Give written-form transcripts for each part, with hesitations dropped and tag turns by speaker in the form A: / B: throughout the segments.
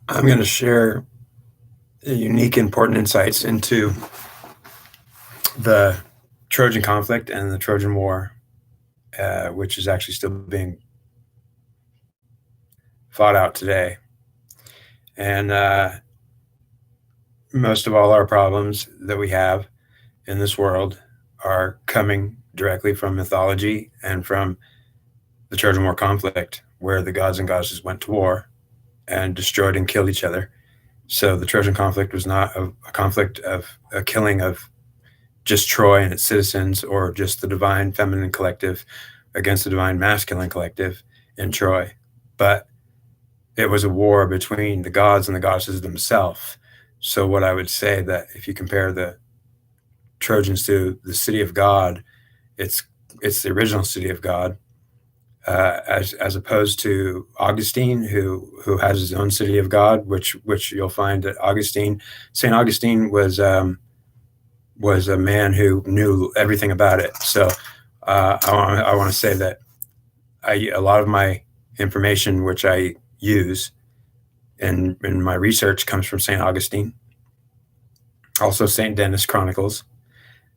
A: I'm going to share unique, important insights into the Trojan Conflict and the Trojan War, which is actually still being fought out today. And most of all our problems that we have in this world are coming directly from mythology and from the Trojan War conflict, where the gods and goddesses went to war and destroyed and killed each other. So the Trojan conflict was not a conflict of a killing of just Troy and its citizens, or just the divine feminine collective against the divine masculine collective in Troy. But it was a war between the gods and the goddesses themselves. So what I would say, that if you compare the Trojans to the city of God, it's the original city of God, as opposed to Augustine, who has his own city of God, which you'll find that Saint Augustine was a man who knew everything about it. So I want to say that a lot of my information, which I use in my research, comes from Saint Augustine, also Saint Denis Chronicles,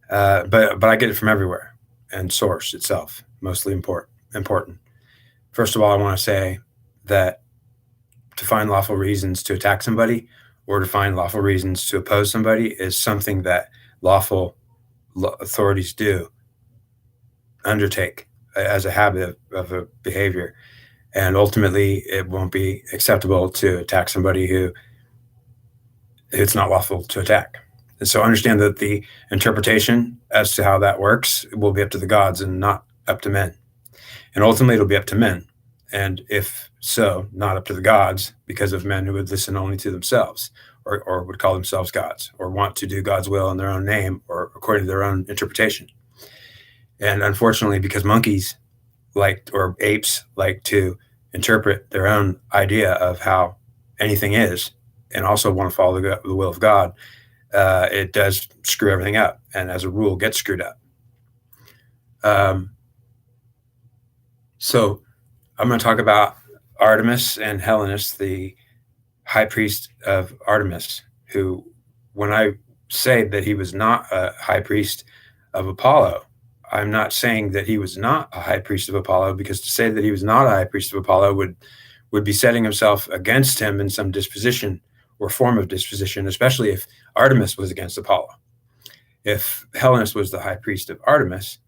A: but I get it from everywhere, and source itself mostly important. First of all, I want to say that to find lawful reasons to attack somebody, or to find lawful reasons to oppose somebody, is something that lawful authorities undertake as a habit of a behavior. And ultimately, it won't be acceptable to attack somebody who it's not lawful to attack. And so understand that the interpretation as to how that works will be up to the gods and not up to men. And ultimately, it'll be up to men. And if so, not up to the gods, because of men who would listen only to themselves, or would call themselves gods, or want to do God's will in their own name, or according to their own interpretation. And unfortunately, because monkeys or apes like to interpret their own idea of how anything is, and also want to follow the will of God, it does screw everything up, and as a rule, gets screwed up. So I'm going to talk about Artemis and Helenus, the high priest of Artemis, who, when I say that he was not a high priest of Apollo, I'm not saying that he was not a high priest of Apollo, because to say that he was not a high priest of Apollo would be setting himself against him in some disposition or form of disposition, especially if Artemis was against Apollo. If Helenus was the high priest of Artemis,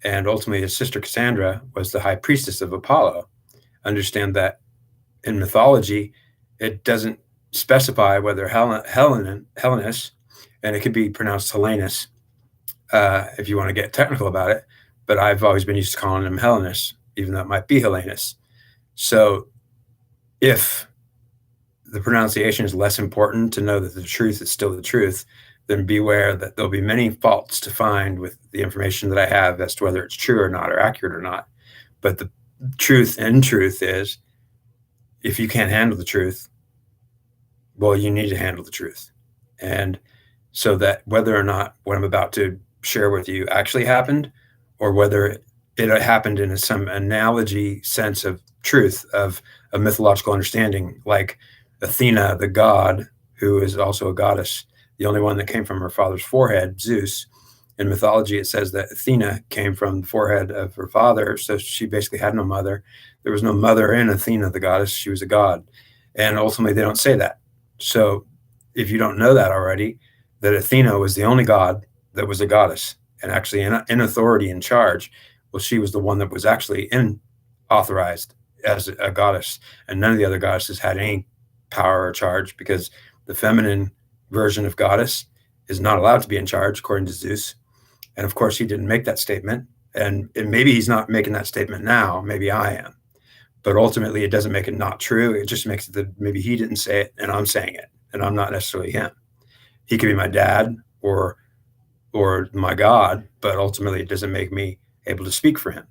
A: and ultimately his sister Cassandra was the high priestess of Apollo, understand that in mythology, it doesn't specify whether Helenus, and it could be pronounced Helenus, if you want to get technical about it, but I've always been used to calling him Helenus, even though it might be Helenus. So if the pronunciation is less important to know that the truth is still the truth, then beware that there'll be many faults to find with the information that I have as to whether it's true or not, or accurate or not. But the truth is, if you can't handle the truth, well, you need to handle the truth. And so that whether or not what I'm about to share with you actually happened, or whether it happened in some analogy sense of truth, of a mythological understanding, like Athena, the god, who is also a goddess, the only one that came from her father's forehead, Zeus. In mythology, it says that Athena came from the forehead of her father, so she basically had no mother. There was no mother in Athena, the goddess. She was a god. And ultimately, they don't say that. So if you don't know that already, that Athena was the only god that was a goddess, and actually in authority, in charge, well, she was the one that was actually authorized as a goddess. And none of the other goddesses had any power or charge, because the feminine version of goddess is not allowed to be in charge, according to Zeus. And of course, he didn't make that statement. And maybe he's not making that statement now. Maybe I am. But ultimately, it doesn't make it not true. It just makes it that maybe he didn't say it and I'm saying it, and I'm not necessarily him. He could be my dad or my God, but ultimately, it doesn't make me able to speak for him.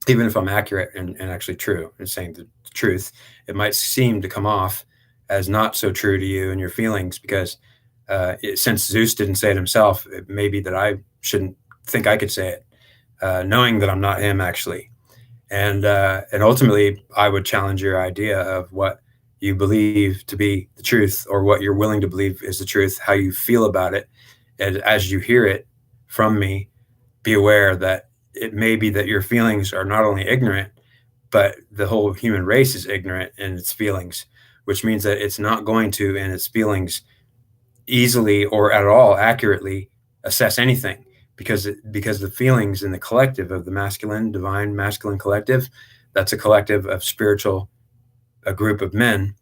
A: Even if I'm accurate and actually true in saying the truth, it might seem to come off as not so true to you and your feelings, because since Zeus didn't say it himself, it may be that I shouldn't think I could say it, knowing that I'm not him actually. And ultimately, I would challenge your idea of what you believe to be the truth, or what you're willing to believe is the truth, how you feel about it. And as you hear it from me, be aware that it may be that your feelings are not only ignorant, but the whole human race is ignorant in its feelings, which means that it's not going to, in its feelings, easily or at all accurately assess anything, because the feelings in the collective of the masculine, divine masculine collective, that's a collective of spiritual, a group of men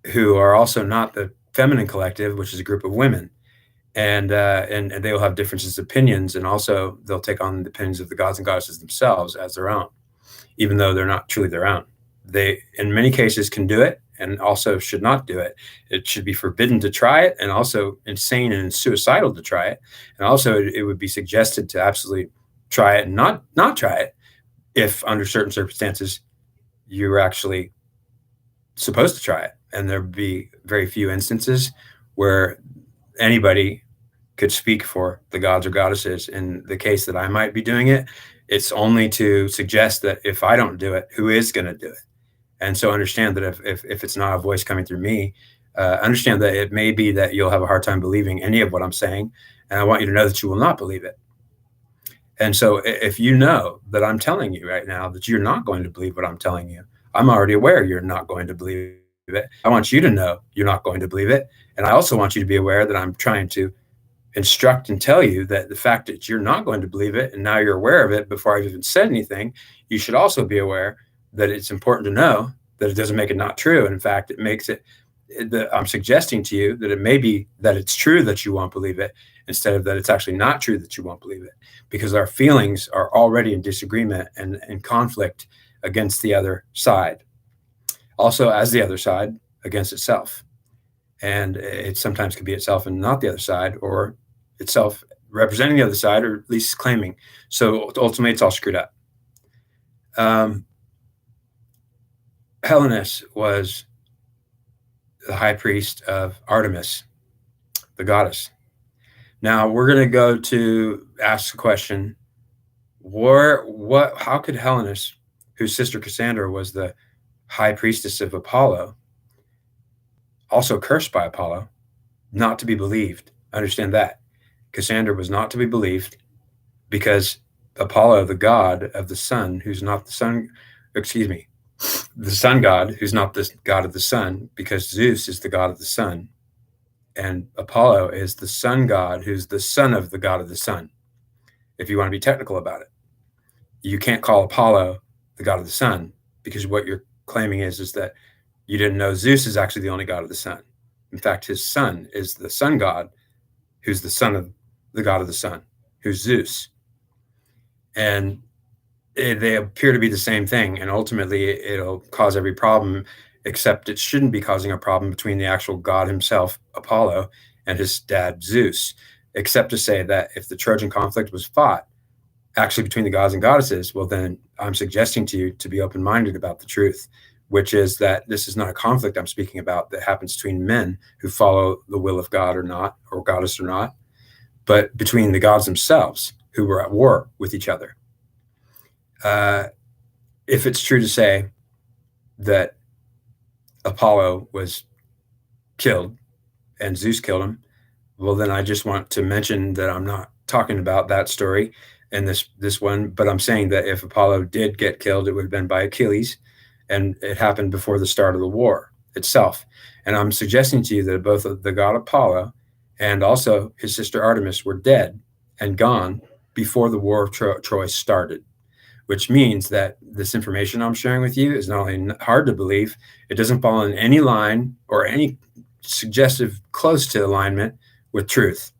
A: who are also not the feminine collective, which is a group of women. And they will have differences of opinions, and also they'll take on the opinions of the gods and goddesses themselves as their own, even though they're not truly their own. They, in many cases, can do it, and also should not do it. It should be forbidden to try it, and also insane and suicidal to try it. And also, it would be suggested to absolutely try it and not try it if, under certain circumstances, you're actually supposed to try it. And there'd be very few instances where anybody could speak for the gods or goddesses. In the case that I might be doing it, it's only to suggest that if I don't do it, who is going to do it? And so understand that if it's not a voice coming through me, understand that it may be that you'll have a hard time believing any of what I'm saying. And I want you to know that you will not believe it. And so if you know that I'm telling you right now that you're not going to believe what I'm telling you, I'm already aware you're not going to believe it. I want you to know you're not going to believe it. And I also want you to be aware that I'm trying to instruct and tell you that the fact that you're not going to believe it, and now you're aware of it before I've even said anything, you should also be aware that it's important to know that it doesn't make it not true. And in fact, it makes it, I'm suggesting to you that it may be that it's true that you won't believe it, instead of that it's actually not true that you won't believe it, because our feelings are already in disagreement and in conflict against the other side, also as the other side against itself. And it sometimes could be itself and not the other side, or itself representing the other side, or at least claiming. So ultimately, it's all screwed up. Helenus was the high priest of Artemis, the goddess. Now we're going to go to ask the question: how could Helenus, whose sister Cassandra was the high priestess of Apollo, also cursed by Apollo, not to be believed? Understand that Cassandra was not to be believed because Apollo, the god of the sun, who's not the sun, the sun god, who's not the god of the sun, because Zeus is the god of the sun, and Apollo is the sun god, who's the son of the god of the sun. If you want to be technical about it, you can't call Apollo the god of the sun, because what you're claiming is that you didn't know Zeus is actually the only god of the sun. In fact, his son is the sun god, who's the son of the god of the sun, who's Zeus. And they appear to be the same thing. And ultimately, it'll cause every problem, except it shouldn't be causing a problem between the actual god himself, Apollo, and his dad, Zeus, except to say that if the Trojan conflict was fought actually between the gods and goddesses, well, then I'm suggesting to you to be open-minded about the truth, which is that this is not a conflict I'm speaking about that happens between men who follow the will of God or not, or goddess or not, but between the gods themselves who were at war with each other. If it's true to say that Apollo was killed and Zeus killed him, well, then I just want to mention that I'm not talking about that story in this one, but I'm saying that if Apollo did get killed, it would have been by Achilles, and it happened before the start of the war itself. And I'm suggesting to you that both the god Apollo and also his sister Artemis were dead and gone before the war of Troy started, which means that this information I'm sharing with you is not only hard to believe, it doesn't fall in any line or any suggestive close to alignment with truth.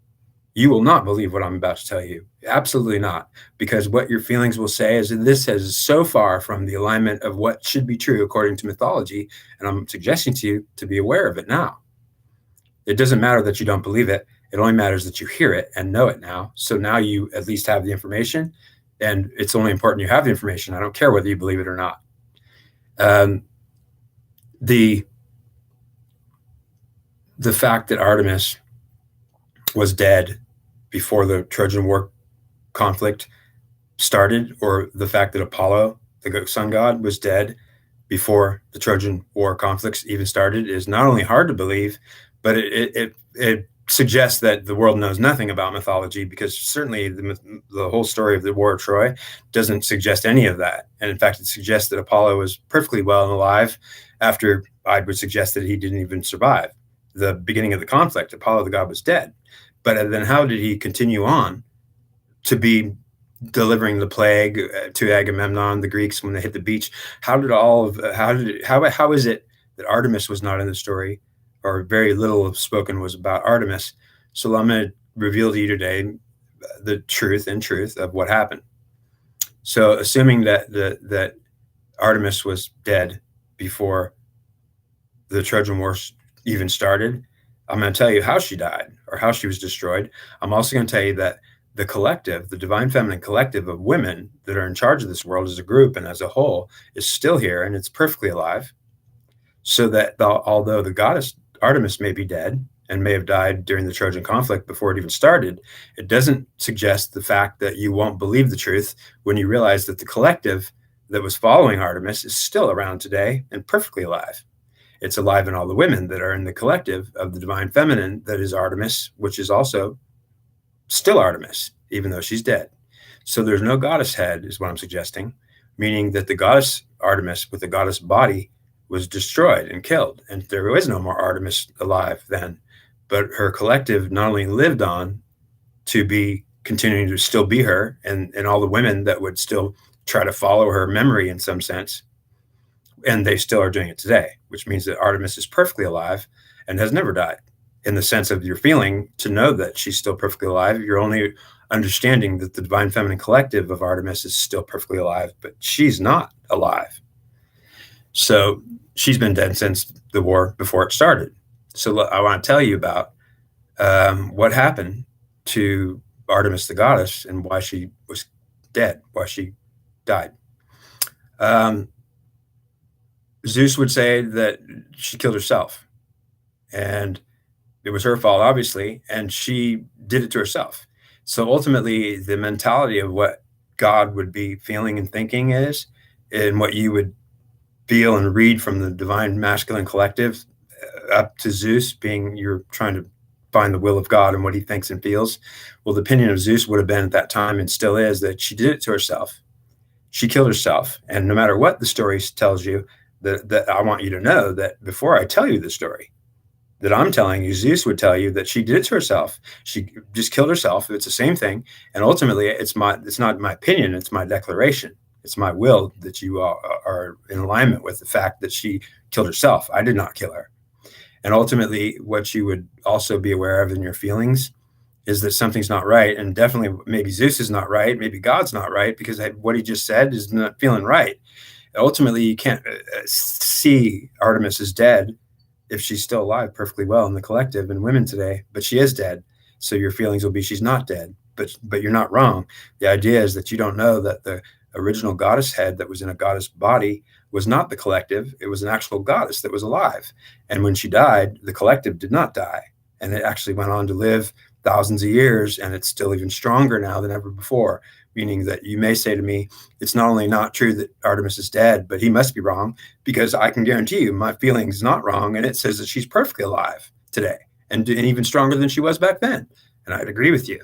A: You will not believe what I'm about to tell you. Absolutely not. Because what your feelings will say is that this is so far from the alignment of what should be true according to mythology. And I'm suggesting to you to be aware of it now. It doesn't matter that you don't believe it. It only matters that you hear it and know it now. So now you at least have the information. And it's only important you have the information. I don't care whether you believe it or not. The fact that Artemis was dead before the Trojan War conflict started, or the fact that Apollo, the sun god, was dead before the Trojan War conflicts even started is not only hard to believe, but it suggests that the world knows nothing about mythology, because certainly the whole story of the War of Troy doesn't suggest any of that. And in fact, it suggests that Apollo was perfectly well and alive after I would suggest that he didn't even survive the beginning of the conflict. Apollo the god was dead. But then how did he continue on to be delivering the plague to Agamemnon, the Greeks, when they hit the beach? How is it that Artemis was not in the story, or very little spoken was about Artemis? So I'm going to reveal to you today the truth of what happened. So assuming that Artemis was dead before the Trojan War even started, I'm going to tell you how she died, or how she was destroyed. I'm also going to tell you that the collective, the divine feminine collective of women that are in charge of this world as a group and as a whole, is still here, and it's perfectly alive. So that although the goddess Artemis may be dead and may have died during the Trojan conflict before it even started, it doesn't suggest the fact that you won't believe the truth when you realize that the collective that was following Artemis is still around today and perfectly alive. It's alive in all the women that are in the collective of the divine feminine that is Artemis, which is also still Artemis, even though she's dead. So there's no goddess head, is what I'm suggesting, meaning that the goddess Artemis with the goddess body was destroyed and killed, and there was no more Artemis alive then. But her collective not only lived on to be continuing to still be her, and all the women that would still try to follow her memory in some sense, and they still are doing it today, which means that Artemis is perfectly alive and has never died. In the sense of your feeling to know that she's still perfectly alive, you're only understanding that the divine feminine collective of Artemis is still perfectly alive, but she's not alive. So she's been dead since the war before it started. So I want to tell you about what happened to Artemis the goddess and why she was dead, why she died. Zeus would say that she killed herself, and it was her fault, obviously, and she did it to herself. So ultimately, the mentality of what God would be feeling and thinking is, and what you would feel and read from the divine masculine collective up to Zeus, being you're trying to find the will of God and what he thinks and feels. Well, the opinion of Zeus would have been at that time, and still is, that she did it to herself. She killed herself. And no matter what the story tells you, that I want you to know that before I tell you the story that I'm telling you, Zeus would tell you that she did it to herself. She just killed herself. It's the same thing. And ultimately, it's not my opinion. It's my declaration. It's my will that you are in alignment with the fact that she killed herself. I did not kill her. And ultimately, what you would also be aware of in your feelings is that something's not right. And definitely maybe Zeus is not right. Maybe God's not right, because what he just said is not feeling right. Ultimately, you can't see Artemis is dead if she's still alive perfectly well in the collective and women today, but she is dead. So your feelings will be she's not dead, but you're not wrong. The idea is that you don't know that the original goddess head that was in a goddess body was not the collective. It was an actual goddess that was alive. And when she died, the collective did not die. And it actually went on to live thousands of years, and it's still even stronger now than ever before. Meaning that you may say to me, it's not only not true that Artemis is dead, but he must be wrong, because I can guarantee you my feeling is not wrong. And it says that she's perfectly alive today and even stronger than she was back then. And I'd agree with you.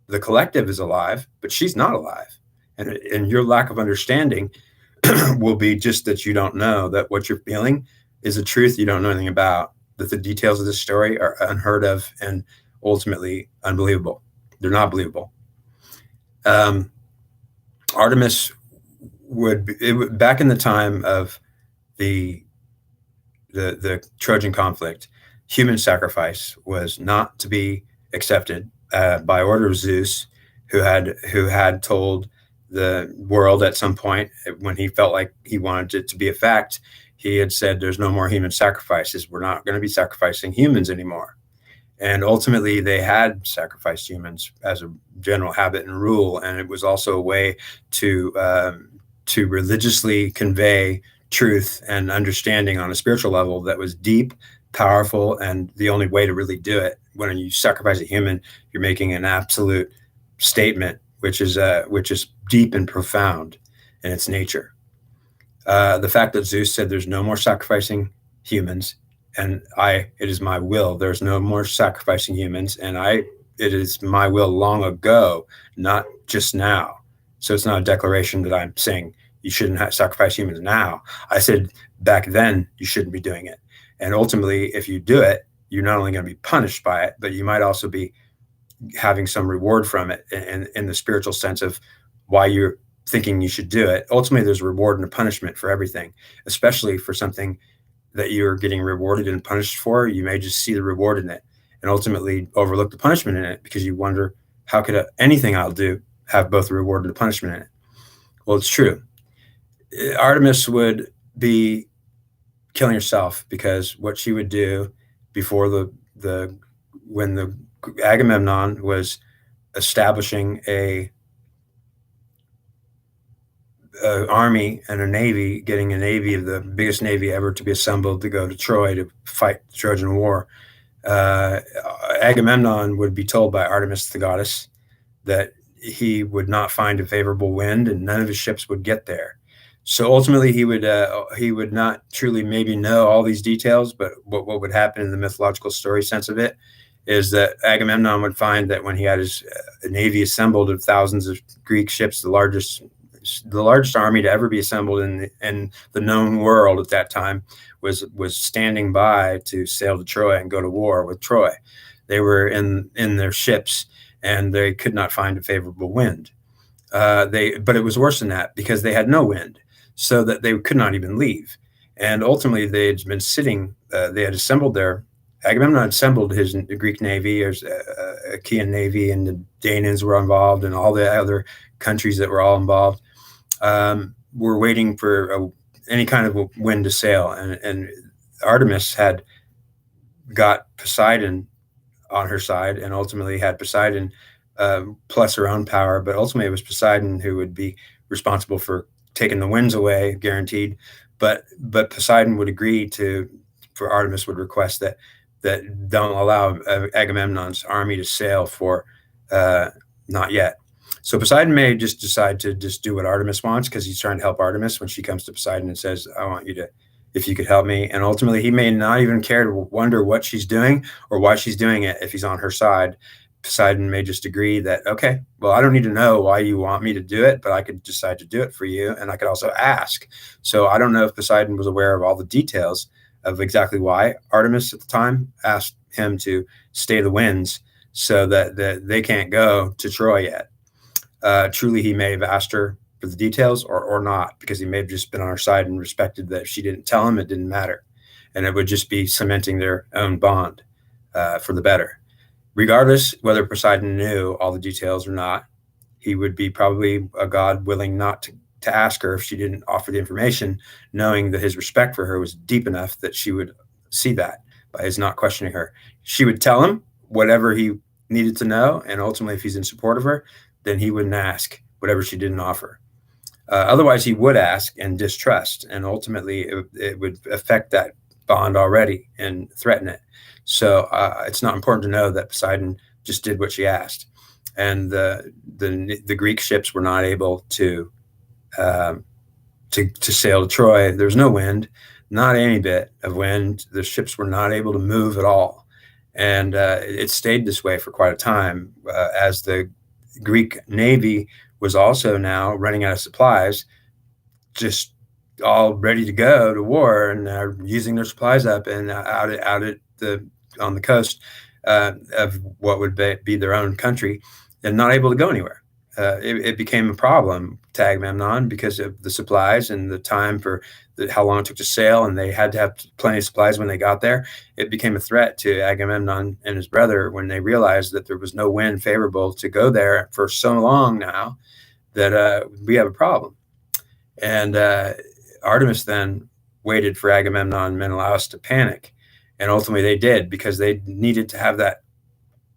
A: The collective is alive, but she's not alive. And your lack of understanding will be just that you don't know that what you're feeling is a truth you don't know anything about, that the details of this story are unheard of and ultimately unbelievable. They're not believable. Artemis back in the time of the Trojan conflict, human sacrifice was not to be accepted by order of Zeus, who had told the world at some point, when he felt like he wanted it to be a fact, he had said, there's no more human sacrifices. We're not going to be sacrificing humans anymore. And ultimately, they had sacrificed humans as a general habit and rule. And it was also a way to religiously convey truth and understanding on a spiritual level that was deep, powerful, and the only way to really do it. When you sacrifice a human, you're making an absolute statement, which is deep and profound in its nature. The fact that Zeus said there's no more sacrificing humans, and it is my will. There's no more sacrificing humans, and it is my will long ago, not just now. So it's not a declaration that I'm saying you shouldn't sacrifice humans now. I said back then you shouldn't be doing it. And ultimately, if you do it, you're not only going to be punished by it, but you might also be having some reward from it in the spiritual sense of why you're thinking you should do it. Ultimately, there's a reward and a punishment for everything, especially for something that you're getting rewarded and punished for. You may just see the reward in it and ultimately overlook the punishment in it because you wonder, how could anything I'll do have both the reward and the punishment in it? Well, it's true. Artemis would be killing herself, because what she would do before when the Agamemnon was establishing a army and a navy, getting a navy, the biggest navy ever to be assembled to go to Troy to fight the Trojan War, Agamemnon would be told by Artemis, the goddess, that he would not find a favorable wind and none of his ships would get there. So ultimately, he would not truly maybe know all these details, but what would happen in the mythological story sense of it is that Agamemnon would find that when he had his navy assembled of thousands of Greek ships, the largest army to ever be assembled in the known world at that time, was standing by to sail to Troy and go to war with Troy. They were in their ships and they could not find a favorable wind. But it was worse than that, because they had no wind, so that they could not even leave. And ultimately, they had been sitting. They had assembled Agamemnon had assembled his Greek navy, or Achaean navy, and the Danaans were involved, and all the other countries that were all involved were waiting for any kind of wind to sail. And Artemis had got Poseidon on her side, and ultimately had Poseidon plus her own power. But ultimately, it was Poseidon who would be responsible for taking the winds away, guaranteed. But Poseidon would agree for Artemis would request that don't allow Agamemnon's army to sail for not yet. So Poseidon may just decide to just do what Artemis wants, because he's trying to help Artemis when she comes to Poseidon and says, I want you to, if you could help me. And ultimately, he may not even care to wonder what she's doing or why she's doing it if he's on her side. Poseidon may just agree that, okay, well, I don't need to know why you want me to do it, but I could decide to do it for you. And I could also ask. So I don't know if Poseidon was aware of all the details of exactly why Artemis at the time asked him to stay the winds so that they can't go to Troy yet. Truly, he may have asked her for the details or not, because he may have just been on her side and respected that if she didn't tell him, it didn't matter. And it would just be cementing their own bond for the better. Regardless whether Poseidon knew all the details or not, he would be probably a god willing not to ask her if she didn't offer the information, knowing that his respect for her was deep enough that she would see that by his not questioning her. She would tell him whatever he needed to know, and ultimately, if he's in support of her, then he wouldn't ask whatever she didn't offer. Otherwise, he would ask and distrust, and ultimately, it would affect that bond already and threaten it. So it's not important to know that Poseidon just did what she asked, and the Greek ships were not able to sail to Troy. There was no wind, not any bit of wind. The ships were not able to move at all, and it stayed this way for quite a time as the Greek navy was also now running out of supplies, just all ready to go to war, and using their supplies up and out at on the coast of what would be their own country, and not able to go anywhere. It became a problem to Agamemnon because of the supplies and the time for how long it took to sail, and they had to have plenty of supplies when they got there. It became a threat to Agamemnon and his brother when they realized that there was no wind favorable to go there for so long now, that we have a problem. And Artemis then waited for Agamemnon and Menelaus to panic. And ultimately they did, because they needed to have that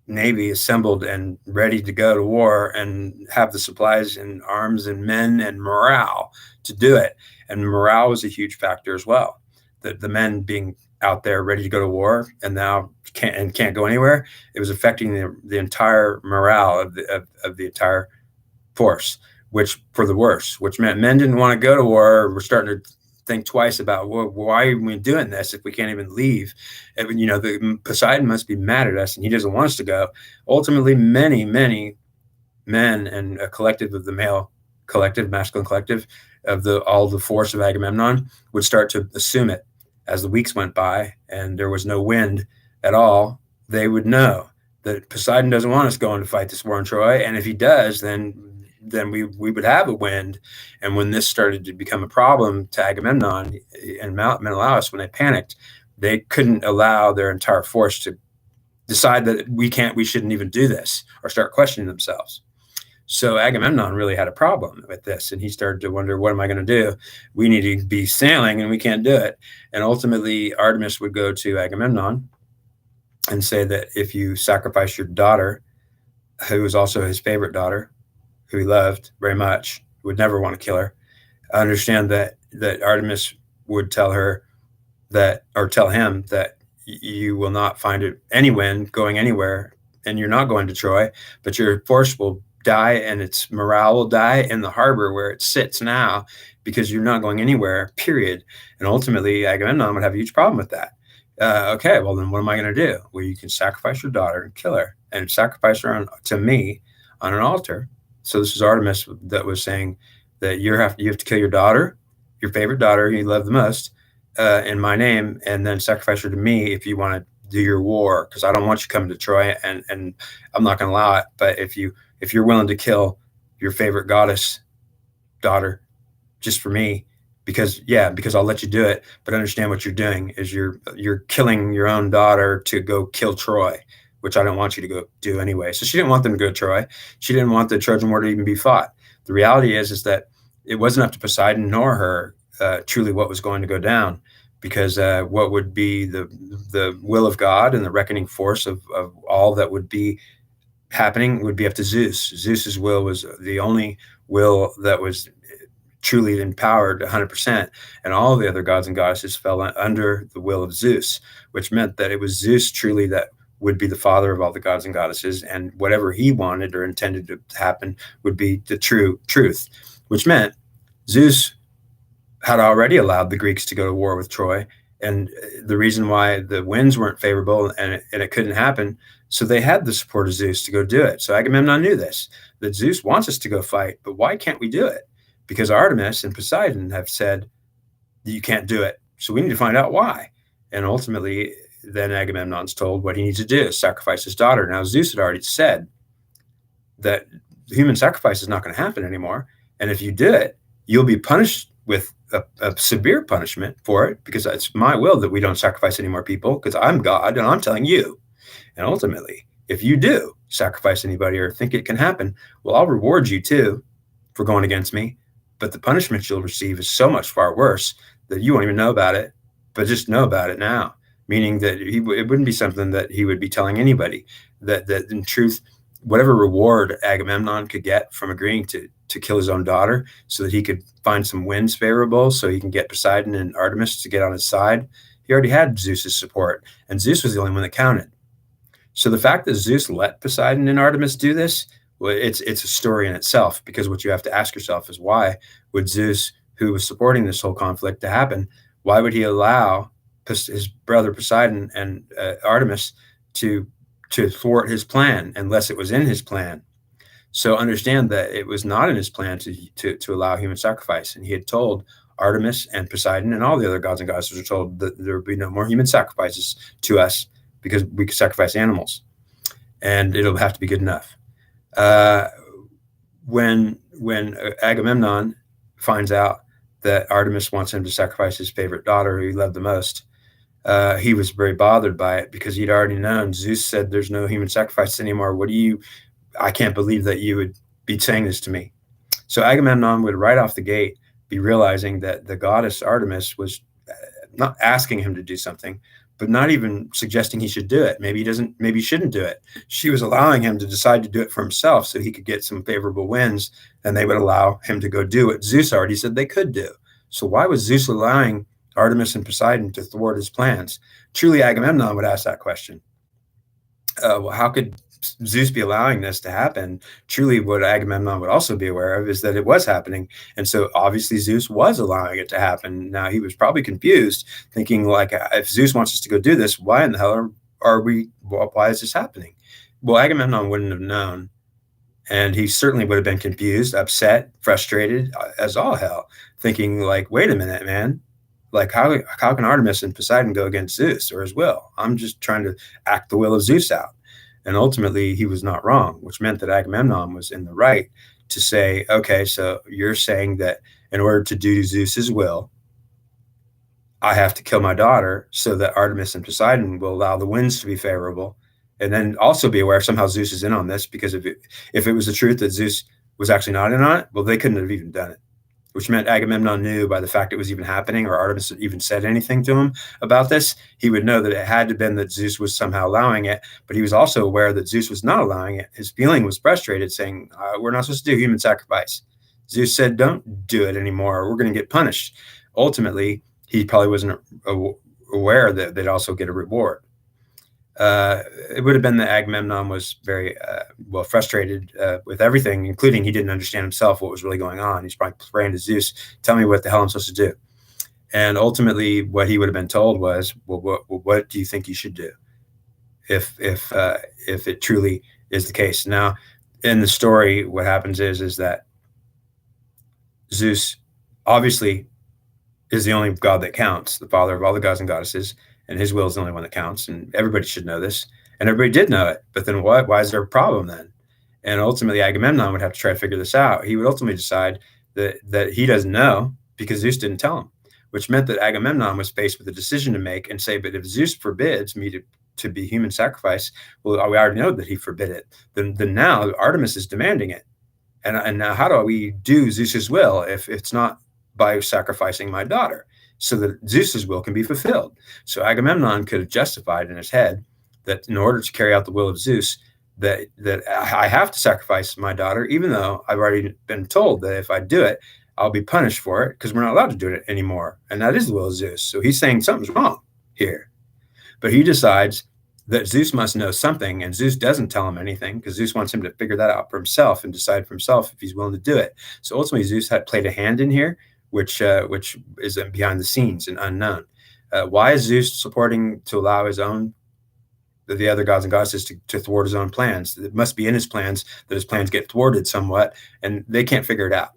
A: navy assembled and ready to go to war and have the supplies and arms and men and morale to do it. And morale was a huge factor as well. The men being out there ready to go to war and now can't go anywhere. It was affecting the entire morale of the entire force, which for the worse, which meant men didn't want to go to war. We're starting to think twice about, well, why are we doing this if we can't even leave? And, the Poseidon must be mad at us, and he doesn't want us to go. Ultimately, many, many men and a collective of the male collective, masculine collective of all the force of Agamemnon would start to assume it as the weeks went by and there was no wind at all. They would know that Poseidon doesn't want us going to fight this war in Troy, and if he does, then we would have a wind. And when this started to become a problem to Agamemnon and Menelaus, when they panicked, they couldn't allow their entire force to decide that we shouldn't even do this, or start questioning themselves. So Agamemnon really had a problem with this, and he started to wonder, what am I going to do? We need to be sailing, and we can't do it. And ultimately, Artemis would go to Agamemnon and say that if you sacrifice your daughter, who was also his favorite daughter, who he loved very much, would never want to kill her, understand that Artemis would tell her that, or tell him that you will not find any wind going anywhere, and you're not going to Troy, but your force will die, and its morale will die in the harbor where it sits now, because you're not going anywhere, period. And ultimately, Agamemnon would have a huge problem with that. Okay, well, then what am I going to do? Well, you can sacrifice your daughter and kill her, and sacrifice her to me on an altar. So this is Artemis that was saying that you have to kill your daughter, your favorite daughter you love the most, in my name, and then sacrifice her to me if you want to do your war, because I don't want you coming to Troy, and I'm not going to allow it. But if you're willing to kill your favorite goddess daughter just for me, because I'll let you do it, but understand what you're doing is you're killing your own daughter to go kill Troy, which I don't want you to go do anyway. So she didn't want them to go to Troy. She didn't want the Trojan War to even be fought. The reality is that it wasn't up to Poseidon nor her truly what was going to go down, because what would be the will of God and the reckoning force of all that would be happening would be up to Zeus. Zeus's will was the only will that was truly empowered 100%, and all the other gods and goddesses fell under the will of Zeus, which meant that it was Zeus truly that would be the father of all the gods and goddesses, and whatever he wanted or intended to happen would be the true truth, which meant Zeus had already allowed the Greeks to go to war with Troy, and the reason why the winds weren't favorable and it couldn't happen, so they had the support of Zeus to go do it. So Agamemnon knew this, that Zeus wants us to go fight, but why can't we do it? Because Artemis and Poseidon have said that you can't do it. So we need to find out why. And ultimately, then Agamemnon's told what he needs to do is sacrifice his daughter. Now, Zeus had already said that human sacrifice is not going to happen anymore. And if you do it, you'll be punished with a severe punishment for it, because it's my will that we don't sacrifice any more people, because I'm God and I'm telling you. And ultimately, if you do sacrifice anybody or think it can happen, well, I'll reward you too for going against me. But the punishment you'll receive is so much far worse that you won't even know about it, but just know about it now. Meaning that it wouldn't be something that he would be telling anybody. That in truth, whatever reward Agamemnon could get from agreeing to kill his own daughter so that he could find some winds favorable so he can get Poseidon and Artemis to get on his side, he already had Zeus's support, and Zeus was the only one that counted. So the fact that Zeus let Poseidon and Artemis do this, well, it's a story in itself, because what you have to ask yourself is, why would Zeus, who was supporting this whole conflict to happen, why would he allow his brother Poseidon and Artemis to thwart his plan unless it was in his plan? So understand that it was not in his plan to allow human sacrifice. And he had told Artemis and Poseidon, and all the other gods and goddesses were told that there would be no more human sacrifices to us, because we could sacrifice animals, and it'll have to be good enough. When Agamemnon finds out that Artemis wants him to sacrifice his favorite daughter, who he loved the most, he was very bothered by it, because he'd already known Zeus said there's no human sacrifice anymore. I can't believe that you would be saying this to me. So Agamemnon would right off the gate be realizing that the goddess Artemis was not asking him to do something, but not even suggesting he should do it. Maybe he shouldn't do it. She was allowing him to decide to do it for himself so he could get some favorable winds, and they would allow him to go do what Zeus already said they could do. So why was Zeus allowing Artemis and Poseidon to thwart his plans? Truly, Agamemnon would ask that question. How could Zeus be allowing this to happen, truly what Agamemnon would also be aware of is that it was happening. And so obviously Zeus was allowing it to happen. Now he was probably confused, thinking like, if Zeus wants us to go do this, why in the hell why is this happening? Well, Agamemnon wouldn't have known. And he certainly would have been confused, upset, frustrated as all hell, thinking like, wait a minute, man. Like how can Artemis and Poseidon go against Zeus or his will? I'm just trying to act the will of Zeus out. And ultimately, he was not wrong, which meant that Agamemnon was in the right to say, okay, so you're saying that in order to do Zeus's will, I have to kill my daughter so that Artemis and Poseidon will allow the winds to be favorable. And then also be aware somehow Zeus is in on this, because if it was the truth that Zeus was actually not in on it, well, they couldn't have even done it, which meant Agamemnon knew by the fact it was even happening, or Artemis even said anything to him about this, he would know that it had to have been that Zeus was somehow allowing it, but he was also aware that Zeus was not allowing it. His feeling was frustrated, saying, we're not supposed to do human sacrifice. Zeus said, don't do it anymore. We're going to get punished. Ultimately, he probably wasn't aware that they'd also get a reward. It would have been that Agamemnon was very frustrated with everything, including he didn't understand himself what was really going on. He's probably praying to Zeus, tell me what the hell I'm supposed to do. And ultimately, what he would have been told was, well, what do you think you should do if it truly is the case? Now, in the story, what happens is that Zeus obviously is the only god that counts, the father of all the gods and goddesses, and his will is the only one that counts, and everybody should know this, and everybody did know it. But then what? Why is there a problem then? And ultimately, Agamemnon would have to try to figure this out. He would ultimately decide that he doesn't know because Zeus didn't tell him, which meant that Agamemnon was faced with a decision to make and say, but if Zeus forbids me to be human sacrifice, well, we already know that he forbid it. Then now Artemis is demanding it. And now how do we do Zeus's will if it's not by sacrificing my daughter so that Zeus's will can be fulfilled? So Agamemnon could have justified in his head that in order to carry out the will of Zeus, that I have to sacrifice my daughter, even though I've already been told that if I do it, I'll be punished for it because we're not allowed to do it anymore. And that is the will of Zeus. So he's saying something's wrong here. But he decides that Zeus must know something, and Zeus doesn't tell him anything because Zeus wants him to figure that out for himself and decide for himself if he's willing to do it. So ultimately, Zeus had played a hand in here, which is behind the scenes and unknown. Why is Zeus supporting to allow the other gods and goddesses to thwart his own plans? It must be in his plans that his plans get thwarted somewhat, and they can't figure it out.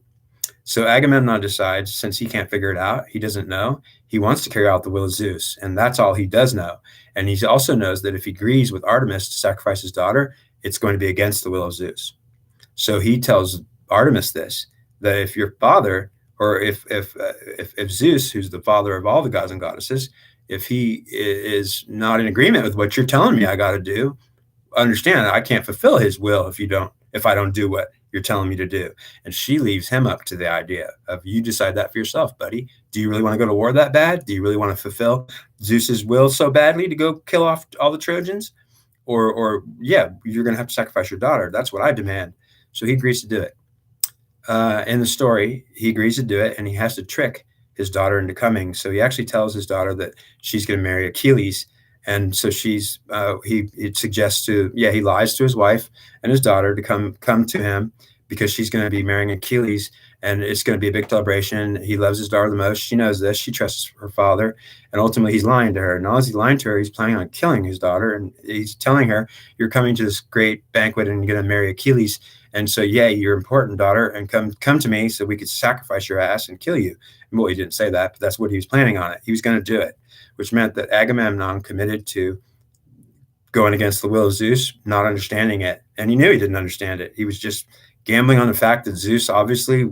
A: So Agamemnon decides, since he can't figure it out, he doesn't know, he wants to carry out the will of Zeus, and that's all he does know. And he also knows that if he agrees with Artemis to sacrifice his daughter, it's going to be against the will of Zeus. So he tells Artemis this, that if your father, or if Zeus, who's the father of all the gods and goddesses, if he is not in agreement with what you're telling me I got to do, understand I can't fulfill his will if I don't do what you're telling me to do. And she leaves him up to the idea of, you decide that for yourself, buddy. Do you really want to go to war that bad? Do you really want to fulfill Zeus's will so badly to go kill off all the Trojans? Or yeah, you're going to have to sacrifice your daughter. That's what I demand. So he agrees to do it. In the story, he agrees to do it, and he has to trick his daughter into coming. So he actually tells his daughter that she's going to marry Achilles. And so he suggests he lies to his wife and his daughter to come to him because she's going to be marrying Achilles, and it's going to be a big celebration. He loves his daughter the most. She knows this. She trusts her father, and ultimately he's lying to her. Not as he's lying to her, he's planning on killing his daughter, and he's telling her, you're coming to this great banquet and you're going to marry Achilles. And so, yeah, you're important, daughter, and come to me so we could sacrifice your ass and kill you. And well, he didn't say that, but that's what he was planning on it. He was going to do it, which meant that Agamemnon committed to going against the will of Zeus, not understanding it. And he knew he didn't understand it. He was just gambling on the fact that Zeus obviously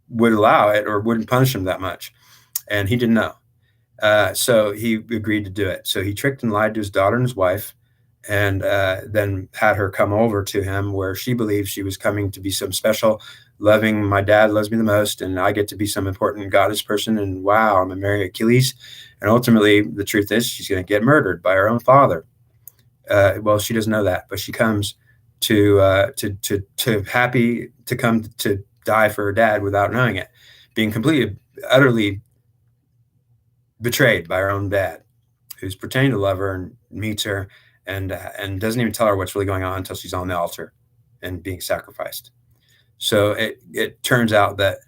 A: would allow it or wouldn't punish him that much. And he didn't know. So he agreed to do it. So he tricked and lied to his daughter and his wife, and then had her come over to him where she believed she was coming to be some special, loving, my dad loves me the most, and I get to be some important goddess person, and wow, I'm going to marry Achilles. And ultimately, the truth is she's going to get murdered by her own father. Well, she doesn't know that, but she comes to happy to come to die for her dad without knowing it, being completely, utterly betrayed by her own dad, who's pretending to love her and meets her and doesn't even tell her what's really going on until she's on the altar and being sacrificed. So it turns out that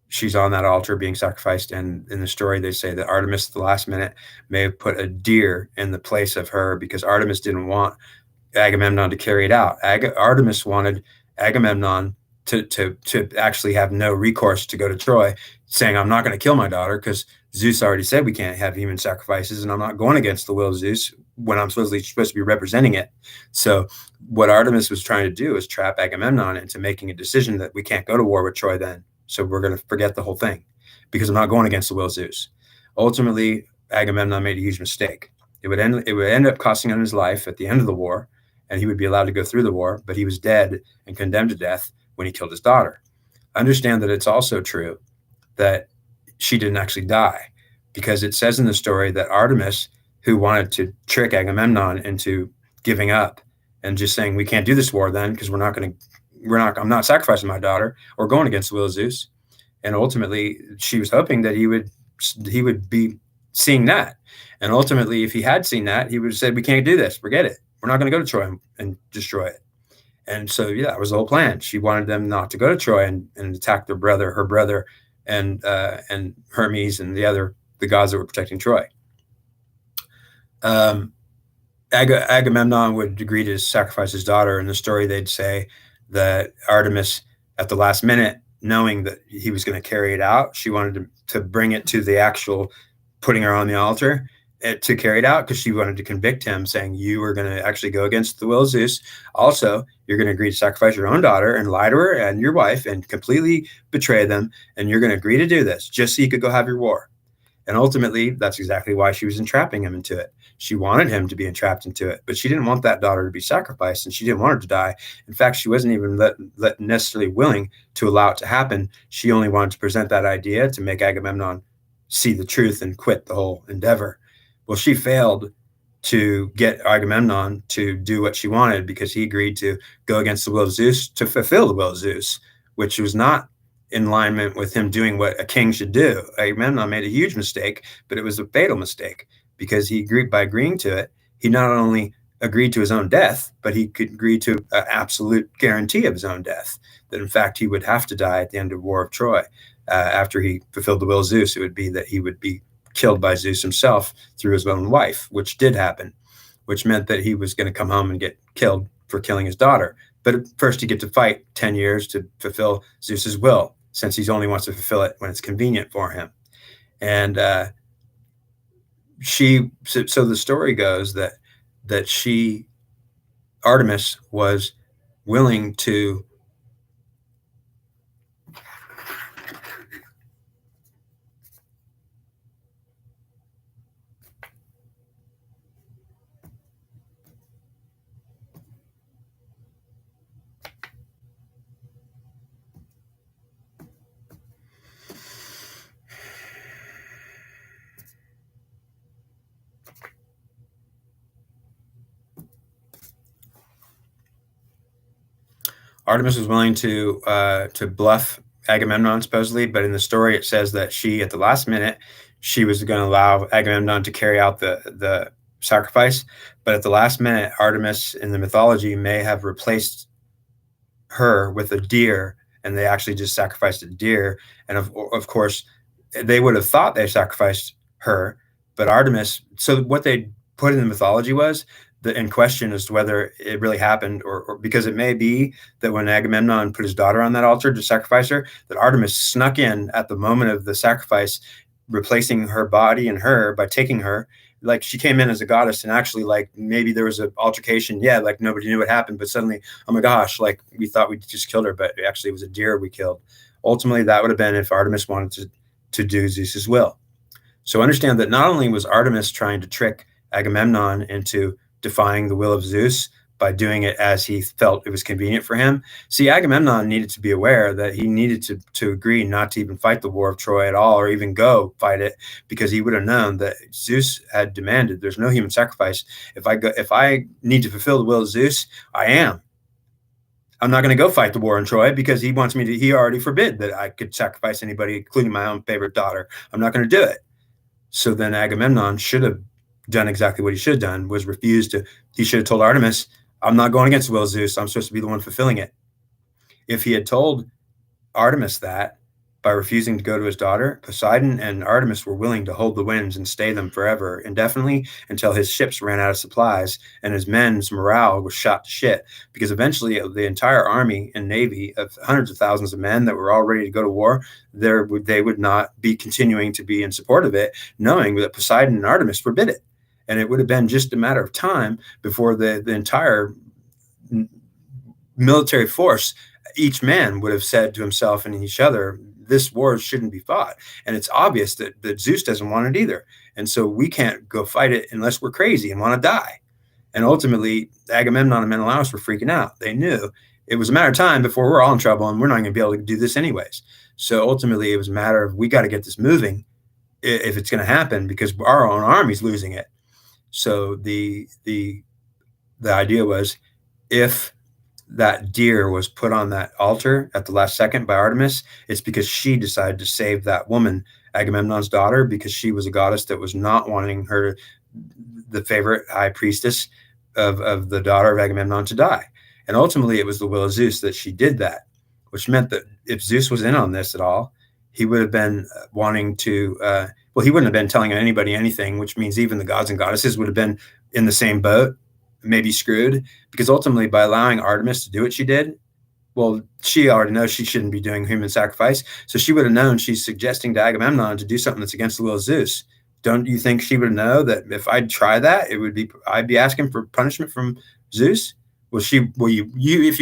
A: she's on that altar being sacrificed, and in the story they say that Artemis at the last minute may have put a deer in the place of her because Artemis didn't want Agamemnon to carry it out. Artemis wanted Agamemnon to actually have no recourse to go to Troy, saying, I'm not going to kill my daughter because Zeus already said we can't have human sacrifices, and I'm not going against the will of Zeus when I'm supposed to be representing it. So what Artemis was trying to do is trap Agamemnon into making a decision that we can't go to war with Troy then. So we're going to forget the whole thing because I'm not going against the will of Zeus. Ultimately, Agamemnon made a huge mistake. It would end up costing him his life at the end of the war, and he would be allowed to go through the war, but he was dead and condemned to death when he killed his daughter. Understand that it's also true that she didn't actually die, because it says in the story that Artemis, who wanted to trick Agamemnon into giving up and just saying, we can't do this war then because I'm not sacrificing my daughter or going against the will of Zeus. And ultimately, she was hoping that he would be seeing that. And ultimately, if he had seen that, he would have said, we can't do this. Forget it. We're not going to go to Troy and destroy it. And so, yeah, that was the whole plan. She wanted them not to go to Troy and attack her brother, and Hermes and the gods that were protecting Troy. Agamemnon would agree to sacrifice his daughter. In the story, they'd say that Artemis, at the last minute, knowing that he was going to carry it out, she wanted to bring it to the actual putting her on the altar to carry it out, because she wanted to convict him, saying, you were going to actually go against the will of Zeus. Also, you're going to agree to sacrifice your own daughter and lie to her and your wife and completely betray them, and you're going to agree to do this just so you could go have your war. And ultimately, that's exactly why she was entrapping him into it. She wanted him to be entrapped into it, but she didn't want that daughter to be sacrificed, and she didn't want her to die. In fact, she wasn't even necessarily willing to allow it to happen. She only wanted to present that idea to make Agamemnon see the truth and quit the whole endeavor. Well, she failed to get Agamemnon to do what she wanted, because he agreed to go against the will of Zeus to fulfill the will of Zeus, which was not in alignment with him doing what a king should do. Agamemnon made a huge mistake, but it was a fatal mistake, because by agreeing to it, he not only agreed to his own death, but he could agree to an absolute guarantee of his own death, that in fact he would have to die at the end of War of Troy. After he fulfilled the will of Zeus, it would be that he would be killed by Zeus himself through his own wife, which did happen, which meant that he was going to come home and get killed for killing his daughter. But first he get to fight 10 years to fulfill Zeus's will, since he only wants to fulfill it when it's convenient for him. And so the story goes that Artemis was willing to Artemis was willing to bluff Agamemnon, supposedly, but in the story it says that at the last minute, she was going to allow Agamemnon to carry out the sacrifice. But at the last minute, Artemis in the mythology may have replaced her with a deer, and they actually just sacrificed a deer. And of course, they would have thought they sacrificed her, but Artemis. So what they put in the mythology was in question as to whether it really happened, or because it may be that when Agamemnon put his daughter on that altar to sacrifice her, that Artemis snuck in at the moment of the sacrifice, replacing her body and her by taking her. Like, she came in as a goddess, and actually, like, maybe there was an altercation. Yeah, like, nobody knew what happened, but suddenly, oh my gosh, like, we thought we just killed her, but actually it was a deer we killed. Ultimately, that would have been if Artemis wanted to do Zeus's will. So understand that not only was Artemis trying to trick Agamemnon into defying the will of Zeus by doing it as he felt it was convenient for him. See, Agamemnon needed to be aware that he needed to agree not to even fight the War of Troy at all, or even go fight it, because he would have known that Zeus had demanded there's no human sacrifice. If I need to fulfill the will of Zeus, I'm not going to go fight the war in Troy, because he already forbid that I could sacrifice anybody, including my own favorite daughter. I'm not going to do it. So then Agamemnon should have done exactly what he should have done, was refused to. He should have told Artemis, I'm not going against the will of Zeus. I'm supposed to be the one fulfilling it. If he had told Artemis that by refusing to go to his daughter, Poseidon and Artemis were willing to hold the winds and stay them forever, indefinitely, until his ships ran out of supplies and his men's morale was shot to shit. Because eventually, the entire army and navy of hundreds of thousands of men that were all ready to go to war, they would not be continuing to be in support of it, knowing that Poseidon and Artemis forbid it. And it would have been just a matter of time before the entire military force, each man would have said to himself and each other, this war shouldn't be fought. And it's obvious that Zeus doesn't want it either. And so we can't go fight it unless we're crazy and want to die. And ultimately, Agamemnon and Menelaus were freaking out. They knew it was a matter of time before we're all in trouble, and we're not going to be able to do this anyways. So ultimately, it was a matter of we got to get this moving if it's going to happen, because our own army's losing it. So the idea was, if that deer was put on that altar at the last second by Artemis, it's because she decided to save that woman, Agamemnon's daughter, because she was a goddess that was not wanting her, the favorite high priestess of the daughter of Agamemnon, to die. And ultimately, it was the will of Zeus that she did that, which meant that if Zeus was in on this at all, he would have been wanting to, he wouldn't have been telling anybody anything, which means even the gods and goddesses would have been in the same boat, maybe screwed, because ultimately, by allowing Artemis to do what she did, well, she already knows she shouldn't be doing human sacrifice. So she would have known she's suggesting to Agamemnon to do something that's against the will of Zeus. Don't you think she would know that if I'd try that, I'd be asking for punishment from Zeus? If you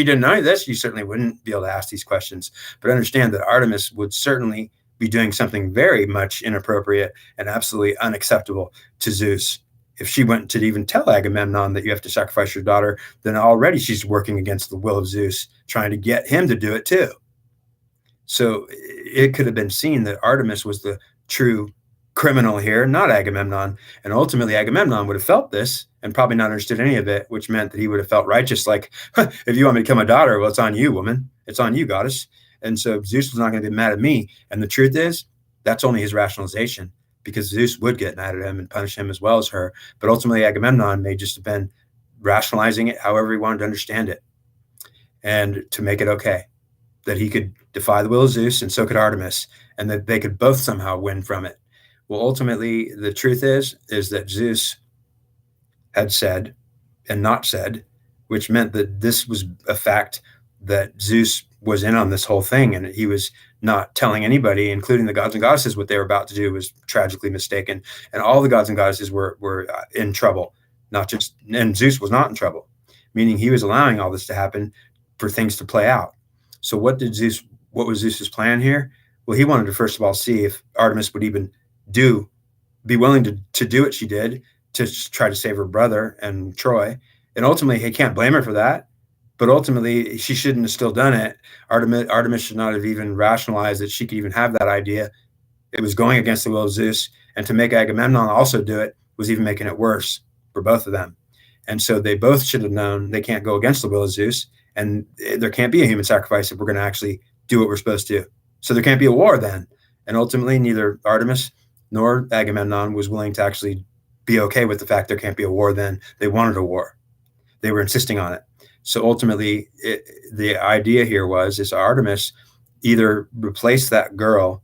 A: didn't know this, you certainly wouldn't be able to ask these questions. But understand that Artemis would certainly be doing something very much inappropriate and absolutely unacceptable to Zeus. If she went to even tell Agamemnon that you have to sacrifice your daughter, then already she's working against the will of Zeus, trying to get him to do it too. So it could have been seen that Artemis was the true criminal here, not Agamemnon. And ultimately, Agamemnon would have felt this and probably not understood any of it, which meant that he would have felt righteous, like, if you want me to kill my daughter, well, it's on you, woman. It's on you, goddess. And so Zeus was not going to be mad at me. And the truth is, that's only his rationalization, because Zeus would get mad at him and punish him as well as her. But ultimately, Agamemnon may just have been rationalizing it however he wanted to understand it, and to make it okay that he could defy the will of Zeus, and so could Artemis, and that they could both somehow win from it. Well, ultimately, the truth is that Zeus had said and not said, which meant that this was a fact, that Zeus was in on this whole thing, and he was not telling anybody, including the gods and goddesses, what they were about to do was tragically mistaken. And all the gods and goddesses were in trouble, and Zeus was not in trouble, meaning he was allowing all this to happen for things to play out. So what was Zeus's plan here? Well, he wanted to, first of all, see if Artemis would even be willing to do what she did to try to save her brother and Troy. And ultimately, he can't blame her for that. But ultimately, she shouldn't have still done it. Artemis should not have even rationalized that she could even have that idea. It was going against the will of Zeus. And to make Agamemnon also do it was even making it worse for both of them. And so they both should have known they can't go against the will of Zeus. And there can't be a human sacrifice if we're going to actually do what we're supposed to. So there can't be a war then. And ultimately, neither Artemis nor Agamemnon was willing to actually be okay with the fact there can't be a war then. They wanted a war. They were insisting on it. So ultimately, the idea here is Artemis either replaced that girl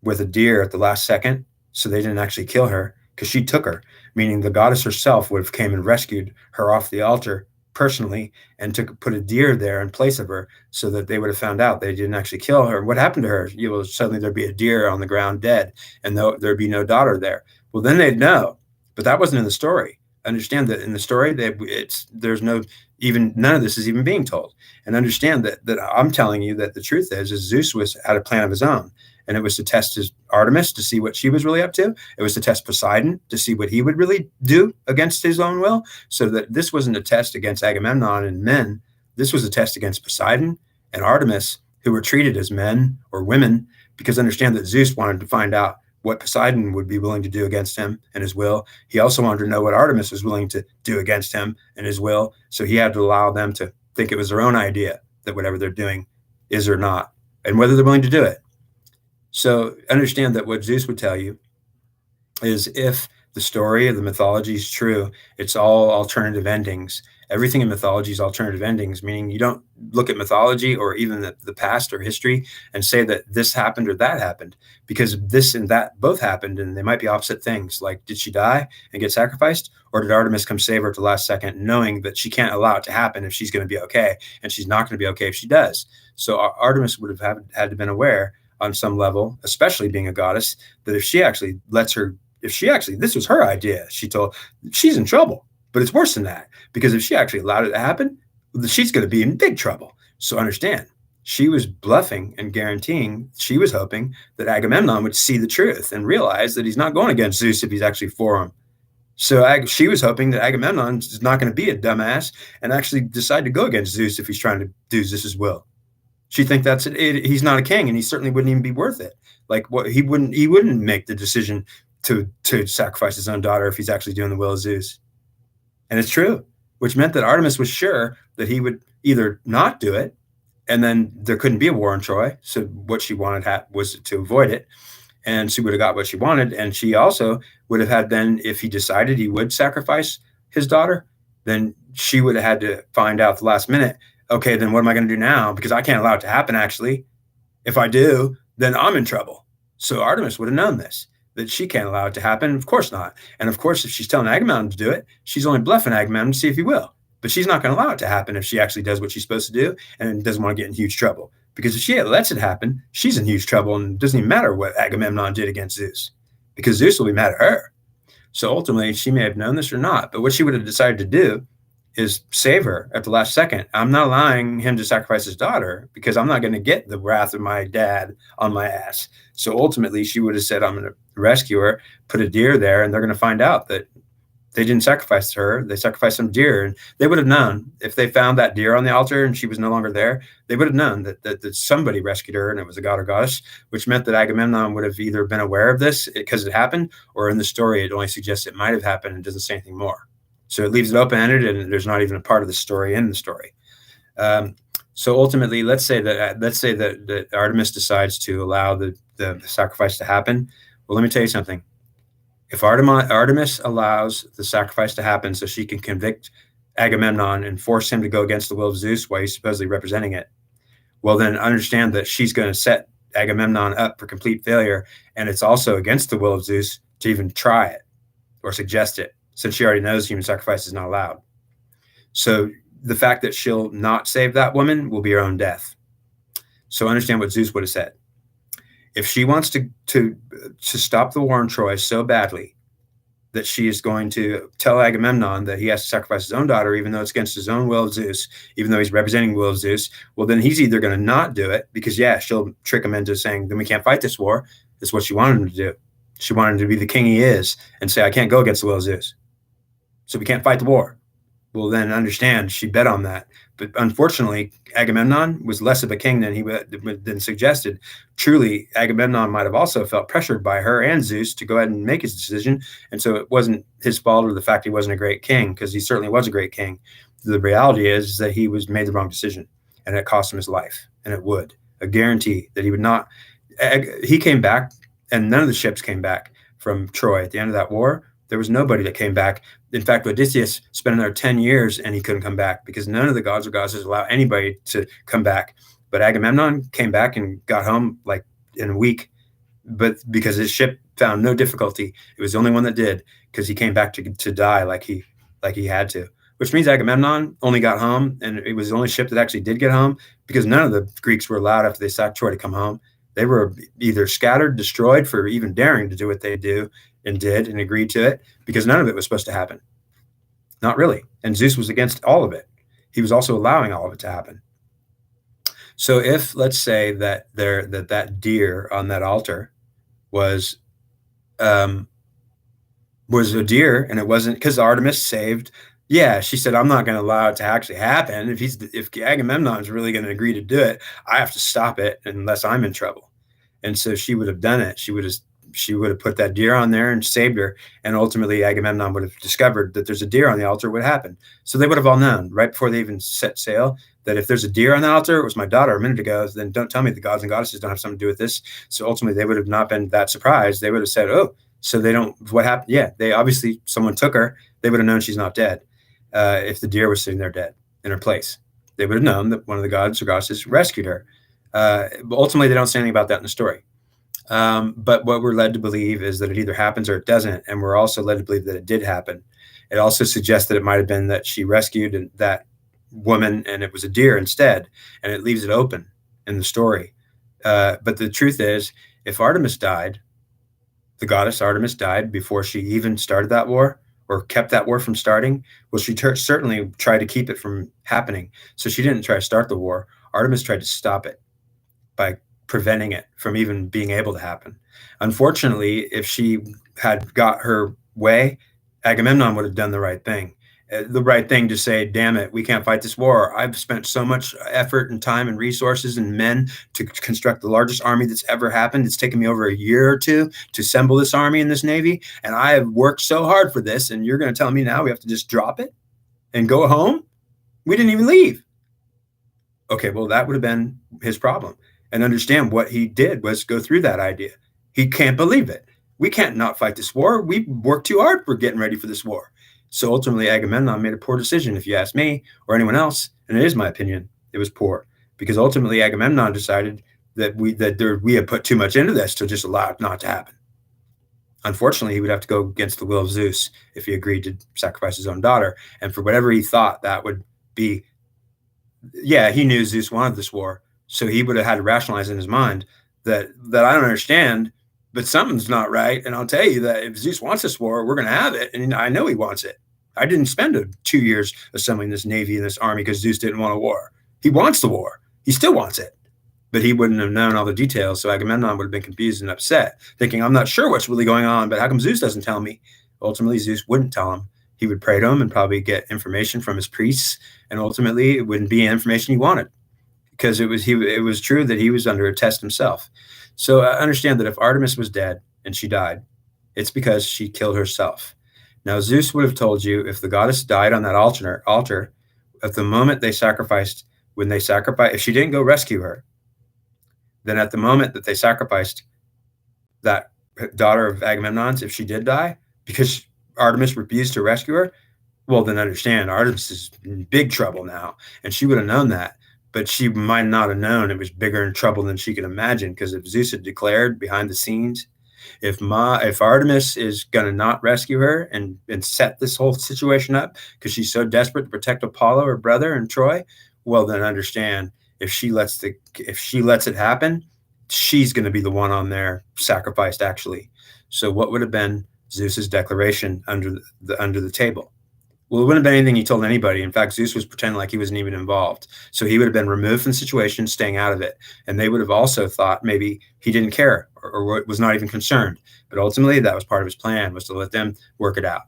A: with a deer at the last second, so they didn't actually kill her, because she took her, meaning the goddess herself would have came and rescued her off the altar personally and put a deer there in place of her, so that they would have found out they didn't actually kill her. What happened to her? Suddenly there'd be a deer on the ground dead, and there'd be no daughter there. Well, then they'd know, but that wasn't in the story. Understand that in the story, there's none of this is even being told. And understand that I'm telling you that the truth is Zeus had a plan of his own, and it was to test his Artemis to see what she was really up to. It was to test Poseidon to see what he would really do against his own will. So that this wasn't a test against Agamemnon and men. This was a test against Poseidon and Artemis, who were treated as men or women, because understand that Zeus wanted to find out what Poseidon would be willing to do against him and his will. He also wanted to know what Artemis was willing to do against him and his will. So he had to allow them to think it was their own idea that whatever they're doing is or not, and whether they're willing to do it. So understand that what Zeus would tell you is, if the story of the mythology is true, it's all alternative endings. Everything in mythology is alternative endings, meaning you don't look at mythology or even the past or history and say that this happened or that happened, because this and that both happened and they might be opposite things. Like, did she die and get sacrificed, or did Artemis come save her at the last second, knowing that she can't allow it to happen if she's going to be okay, and she's not going to be okay if she does? So Artemis would have had to have been aware on some level, especially being a goddess, that if she actually lets her, if she actually, this was her idea, she's in trouble. But it's worse than that, because if she actually allowed it to happen, she's going to be in big trouble. So understand, she was bluffing and guaranteeing, she was hoping that Agamemnon would see the truth and realize that he's not going against Zeus if he's actually for him. So she was hoping that Agamemnon is not going to be a dumbass and actually decide to go against Zeus if he's trying to do Zeus's will. She think that's it. He's not a king, and he certainly wouldn't even be worth it. Like, what, he wouldn't make the decision to sacrifice his own daughter if he's actually doing the will of Zeus. And it's true, which meant that Artemis was sure that he would either not do it, and then there couldn't be a war in Troy. So what she wanted was to avoid it, and she would have got what she wanted. And she also would have had then, if he decided he would sacrifice his daughter, then she would have had to find out at the last minute, okay, then what am I going to do now? Because I can't allow it to happen, actually. If I do, then I'm in trouble. So Artemis would have known this, that she can't allow it to happen. Of course not. And of course, if she's telling Agamemnon to do it, she's only bluffing Agamemnon to see if he will. But she's not going to allow it to happen if she actually does what she's supposed to do and doesn't want to get in huge trouble. Because if she lets it happen, she's in huge trouble, and it doesn't even matter what Agamemnon did against Zeus, because Zeus will be mad at her. So ultimately, she may have known this or not, but what she would have decided to do is save her at the last second. I'm not allowing him to sacrifice his daughter because I'm not going to get the wrath of my dad on my ass. So ultimately, she would have said, I'm going to rescue her, put a deer there, and they're going to find out that they didn't sacrifice her. They sacrificed some deer. And they would have known if they found that deer on the altar and she was no longer there, they would have known that somebody rescued her and it was a god or goddess, which meant that Agamemnon would have either been aware of this because it happened, or in the story, it only suggests it might have happened and doesn't say anything more. So it leaves it open-ended, and there's not even a part of the story in the story. So ultimately, let's say that Artemis decides to allow the sacrifice to happen. Well, let me tell you something. If Artemis allows the sacrifice to happen so she can convict Agamemnon and force him to go against the will of Zeus while he's supposedly representing it, well, then understand that she's going to set Agamemnon up for complete failure, and it's also against the will of Zeus to even try it or suggest it, since she already knows human sacrifice is not allowed. So the fact that she'll not save that woman will be her own death. So understand what Zeus would have said. If she wants to stop the war in Troy so badly that she is going to tell Agamemnon that he has to sacrifice his own daughter, even though it's against his own will of Zeus, even though he's representing the will of Zeus, well, then he's either going to not do it because, yeah, she'll trick him into saying, then we can't fight this war. That's what she wanted him to do. She wanted him to be the king he is and say, I can't go against the will of Zeus, so we can't fight the war. Well, then understand, she bet on that. But unfortunately, Agamemnon was less of a king than suggested. Truly, Agamemnon might have also felt pressured by her and Zeus to go ahead and make his decision. And so it wasn't his fault or the fact he wasn't a great king, because he certainly was a great king. The reality is that he was made the wrong decision, and it cost him his life. And it would. A guarantee that he would not. He came back, and none of the ships came back from Troy at the end of that war. There was nobody that came back. In fact, Odysseus spent another 10 years and he couldn't come back because none of the gods or goddesses allow anybody to come back. But Agamemnon came back and got home like in a week, but because his ship found no difficulty. It was the only one that did, because he came back to die like he had to, which means Agamemnon only got home, and it was the only ship that actually did get home, because none of the Greeks were allowed after they sacked Troy to come home. They were either scattered, destroyed for even daring to do what they did and agreed to it, because none of it was supposed to happen. Not really. And Zeus was against all of it. He was also allowing all of it to happen. So if, let's say that that deer on that altar was a deer, and it wasn't because Artemis saved. Yeah, she said, I'm not going to allow it to actually happen. If Agamemnon's really going to agree to do it, I have to stop it unless I'm in trouble. And so she would have done it. She would have put that deer on there and saved her. And ultimately, Agamemnon would have discovered that there's a deer on the altar. What happened? So they would have all known right before they even set sail that if there's a deer on the altar, it was my daughter a minute ago, then don't tell me the gods and goddesses don't have something to do with this. So ultimately, they would have not been that surprised. They would have said, oh, So they don't. What happened? Yeah, they obviously someone took her. They would have known she's not dead if the deer was sitting there dead in her place. They would have known that one of the gods or goddesses rescued her. But ultimately, they don't say anything about that in the story. But what we're led to believe is that it either happens or it doesn't, and we're also led to believe that it did happen. It also suggests that it might have been that she rescued that woman and it was a deer instead, and it leaves it open in the story. But the truth is, if Artemis died, the goddess Artemis died before she even started that war or kept that war from starting, well, she certainly tried to keep it from happening. So she didn't try to start the war. Artemis tried to stop it by preventing it from even being able to happen. Unfortunately, if she had got her way, Agamemnon would have done the right thing. The right thing to say, damn it, we can't fight this war. I've spent so much effort and time and resources and men to construct the largest army that's ever happened. It's taken me over a year or two to assemble this army and this navy, and I have worked so hard for this, and you're going to tell me now we have to just drop it and go home? We didn't even leave. Okay, well, that would have been his problem. And understand what he did was go through that idea. He can't believe it. We can't not fight this war. We worked too hard for getting ready for this war. So ultimately, Agamemnon made a poor decision, if you ask me or anyone else. And it is my opinion, it was poor. Because ultimately, Agamemnon decided that we had put too much into this to just allow it not to happen. Unfortunately, he would have to go against the will of Zeus if he agreed to sacrifice his own daughter. And for whatever he thought that would be, yeah, he knew Zeus wanted this war. So he would have had to rationalize in his mind that I don't understand, but something's not right. And I'll tell you that if Zeus wants this war, we're going to have it. And I know he wants it. I didn't spend 2 years assembling this navy and this army because Zeus didn't want a war. He wants the war. He still wants it. But he wouldn't have known all the details. So Agamemnon would have been confused and upset, thinking, I'm not sure what's really going on, but how come Zeus doesn't tell me? Ultimately, Zeus wouldn't tell him. He would pray to him and probably get information from his priests. And ultimately, it wouldn't be information he wanted, because it was true that he was under a test himself. So understand that if Artemis was dead and she died, it's because she killed herself. Now, Zeus would have told you if the goddess died on that altar, at the moment they sacrificed, if she didn't go rescue her, then at the moment that they sacrificed that daughter of Agamemnon's, if she did die, because Artemis refused to rescue her, well, then understand Artemis is in big trouble now. And she would have known that. But she might not have known it was bigger in trouble than she could imagine, because if Zeus had declared behind the scenes, if Artemis is going to not rescue her and set this whole situation up because she's so desperate to protect Apollo, her brother, and Troy, well, then understand if she lets it happen, she's going to be the one on there sacrificed, actually. So what would have been Zeus's declaration under the table? Well, it wouldn't have been anything he told anybody. In fact, Zeus was pretending like he wasn't even involved. So he would have been removed from the situation, staying out of it. And they would have also thought maybe he didn't care or was not even concerned. But ultimately, that was part of his plan, was to let them work it out.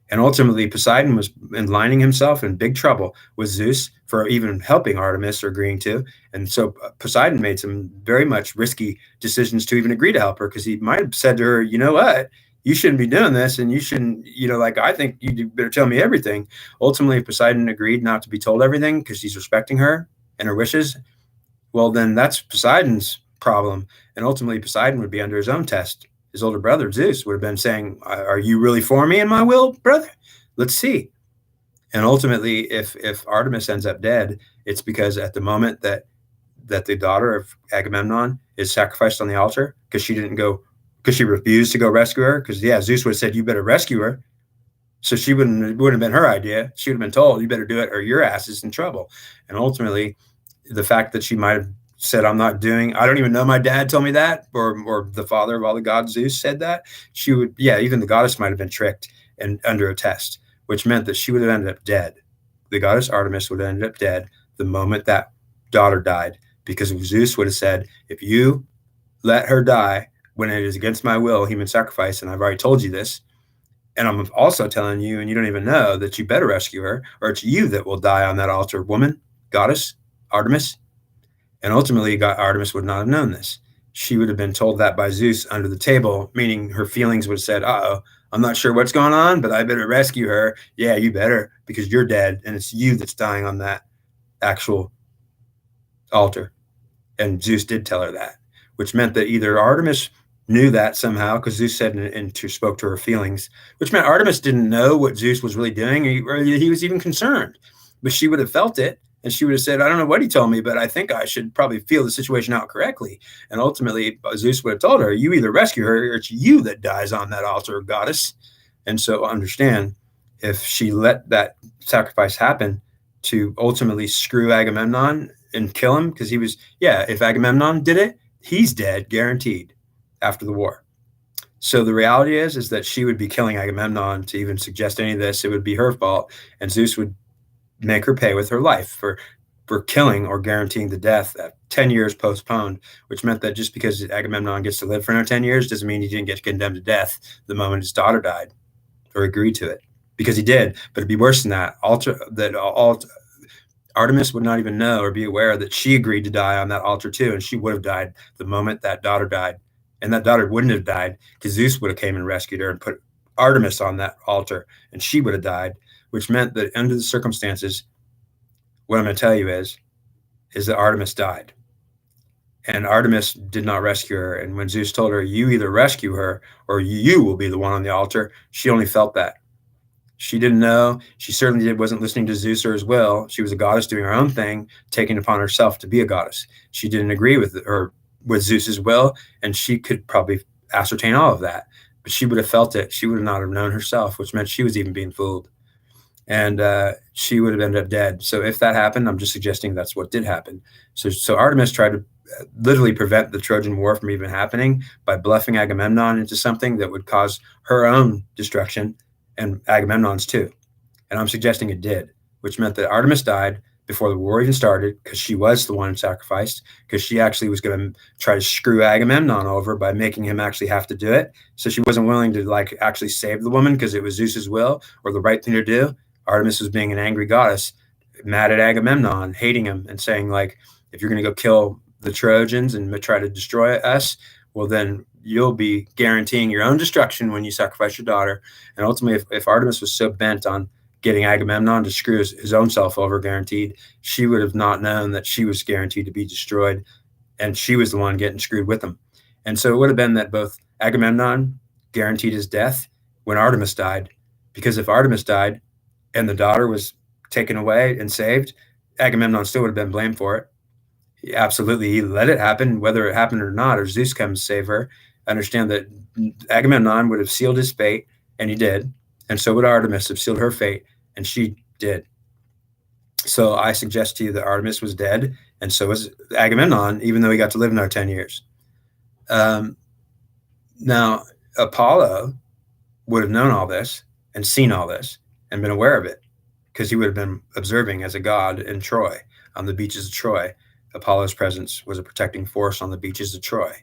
A: And ultimately, Poseidon was aligning himself in big trouble with Zeus for even helping Artemis or agreeing to. And so Poseidon made some very much risky decisions to even agree to help her, because he might have said to her, you know what? You shouldn't be doing this, and you shouldn't, I think you better tell me everything. Ultimately, Poseidon agreed not to be told everything because he's respecting her and her wishes. Well, then that's Poseidon's problem. And ultimately, Poseidon would be under his own test. His older brother, Zeus, would have been saying, are you really for me and my will, brother? Let's see. And ultimately, if Artemis ends up dead, it's because at the moment that the daughter of Agamemnon is sacrificed on the altar, because she refused to go rescue her, because Zeus would have said, you better rescue her. So it wouldn't have been her idea. She would have been told, you better do it or your ass is in trouble. And ultimately, the fact that she might have said, I don't even know my dad told me that, or the father of all the gods, Zeus, said that, even the goddess might have been tricked and under a test, which meant that she would have ended up dead. The goddess Artemis would have ended up dead the moment that daughter died, because Zeus would have said, if you let her die when it is against my will, human sacrifice, and I've already told you this, and I'm also telling you, and you don't even know, that you better rescue her, or it's you that will die on that altar, woman, goddess, Artemis. And ultimately, Artemis would not have known this. She would have been told that by Zeus under the table, meaning her feelings would have said, uh-oh, I'm not sure what's going on, but I better rescue her. Yeah, you better, because you're dead, and it's you that's dying on that actual altar. And Zeus did tell her that, which meant that either Artemis knew that somehow because Zeus said and spoke to her feelings, which meant Artemis didn't know what Zeus was really doing, or he was even concerned. But she would have felt it, and she would have said, I don't know what he told me, but I think I should probably feel the situation out correctly. And ultimately, Zeus would have told her, you either rescue her or it's you that dies on that altar, goddess. And so understand, if she let that sacrifice happen to ultimately screw Agamemnon and kill him, because he was, if Agamemnon did it, he's dead, guaranteed, after the war. So the reality is that she would be killing Agamemnon to even suggest any of this. It would be her fault, and Zeus would make her pay with her life for killing or guaranteeing the death at 10 years postponed, which meant that just because Agamemnon gets to live for another 10 years doesn't mean he didn't get condemned to death the moment his daughter died or agreed to it, because he did. But it'd be worse than that. Artemis would not even know or be aware that she agreed to die on that altar too, and she would have died the moment that daughter died. And that daughter wouldn't have died because Zeus would have came and rescued her and put Artemis on that altar, and she would have died, which meant that under the circumstances, what I'm going to tell you is that Artemis died. And Artemis did not rescue her. And when Zeus told her, you either rescue her or you will be the one on the altar, she only felt that. She didn't know. She certainly wasn't listening to Zeus or his will. She was a goddess doing her own thing, taking upon herself to be a goddess. She didn't agree with Zeus's will, and she could probably ascertain all of that. But she would have felt it. She would not have known herself, which meant she was even being fooled. And she would have ended up dead. So if that happened, I'm just suggesting that's what did happen. So Artemis tried to literally prevent the Trojan War from even happening by bluffing Agamemnon into something that would cause her own destruction and Agamemnon's too. And I'm suggesting it did, which meant that Artemis died before the war even started, because she was the one sacrificed, because she actually was going to try to screw Agamemnon over by making him actually have to do it. So she wasn't willing to actually save the woman because it was Zeus's will or the right thing to do. Artemis was being an angry goddess, mad at Agamemnon, hating him, and saying, if you're going to go kill the Trojans and try to destroy us, well, then you'll be guaranteeing your own destruction when you sacrifice your daughter. And ultimately, if Artemis was so bent on getting Agamemnon to screw his own self over, guaranteed, she would have not known that she was guaranteed to be destroyed, and she was the one getting screwed with him. And so it would have been that both Agamemnon guaranteed his death when Artemis died, because if Artemis died and the daughter was taken away and saved, Agamemnon still would have been blamed for it. Absolutely, he let it happen, whether it happened or not, or Zeus comes to save her. Understand that Agamemnon would have sealed his fate, and he did. And so would Artemis have sealed her fate, and she did. So I suggest to you that Artemis was dead, and so was Agamemnon, even though he got to live another 10 years. Now, Apollo would have known all this and seen all this and been aware of it, because he would have been observing as a god in Troy, on the beaches of Troy. Apollo's presence was a protecting force on the beaches of Troy.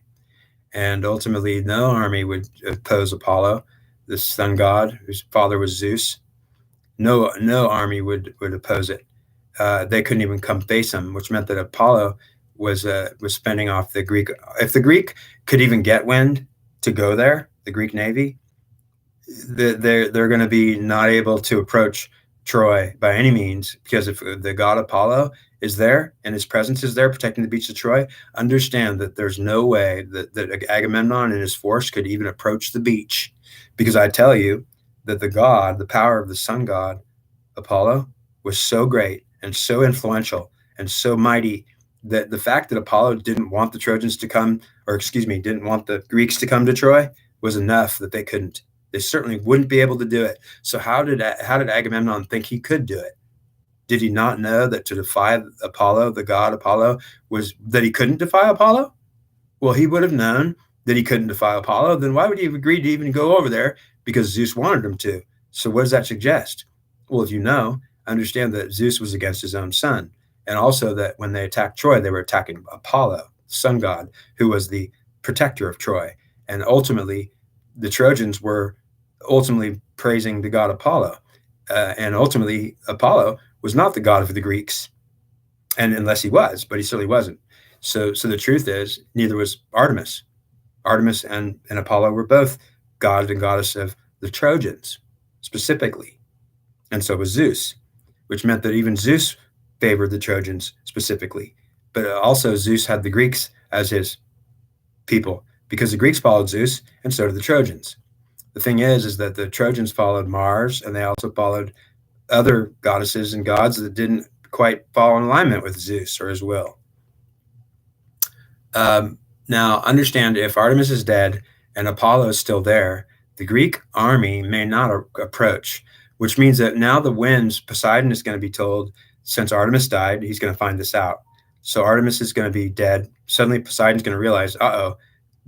A: And ultimately, no army would oppose Apollo, the sun god, whose father was Zeus. No army would oppose it. They couldn't even come face him, which meant that Apollo was fending off the Greek. If the Greek could even get wind to go there, the Greek navy, they're going to be not able to approach Troy by any means, because if the god Apollo is there and his presence is there protecting the beach of Troy, understand that there's no way that Agamemnon and his force could even approach the beach, because I tell you that the power of the sun god Apollo was so great and so influential and so mighty that the fact that Apollo didn't want the Trojans to come, didn't want the Greeks to come to Troy, was enough that they couldn't. They certainly wouldn't be able to do it. So how did Agamemnon think he could do it? Did he not know that to defy Apollo, the god Apollo, was that he couldn't defy Apollo? Well, he would have known that he couldn't defy Apollo. Then why would he have agreed to even go over there? Because Zeus wanted him to. So what does that suggest? Well, if you know, understand that Zeus was against his own son. And also that when they attacked Troy, they were attacking Apollo, sun god, who was the protector of Troy. And ultimately, the Trojans were ultimately praising the god Apollo. And ultimately, Apollo was not the god of the Greeks, and unless he was, but he certainly wasn't. So the truth is, neither was Artemis. Artemis and Apollo were both god and goddess of the Trojans, specifically. And so was Zeus, which meant that even Zeus favored the Trojans specifically. But also Zeus had the Greeks as his people, because the Greeks followed Zeus and so did the Trojans. The thing is that the Trojans followed Mars, and they also followed other goddesses and gods that didn't quite fall in alignment with Zeus or his will. Now, understand, if Artemis is dead and Apollo is still there, the Greek army may not approach, which means that now the winds, Poseidon is going to be told, since Artemis died, he's going to find this out. So Artemis is going to be dead. Suddenly Poseidon's going to realize, uh-oh,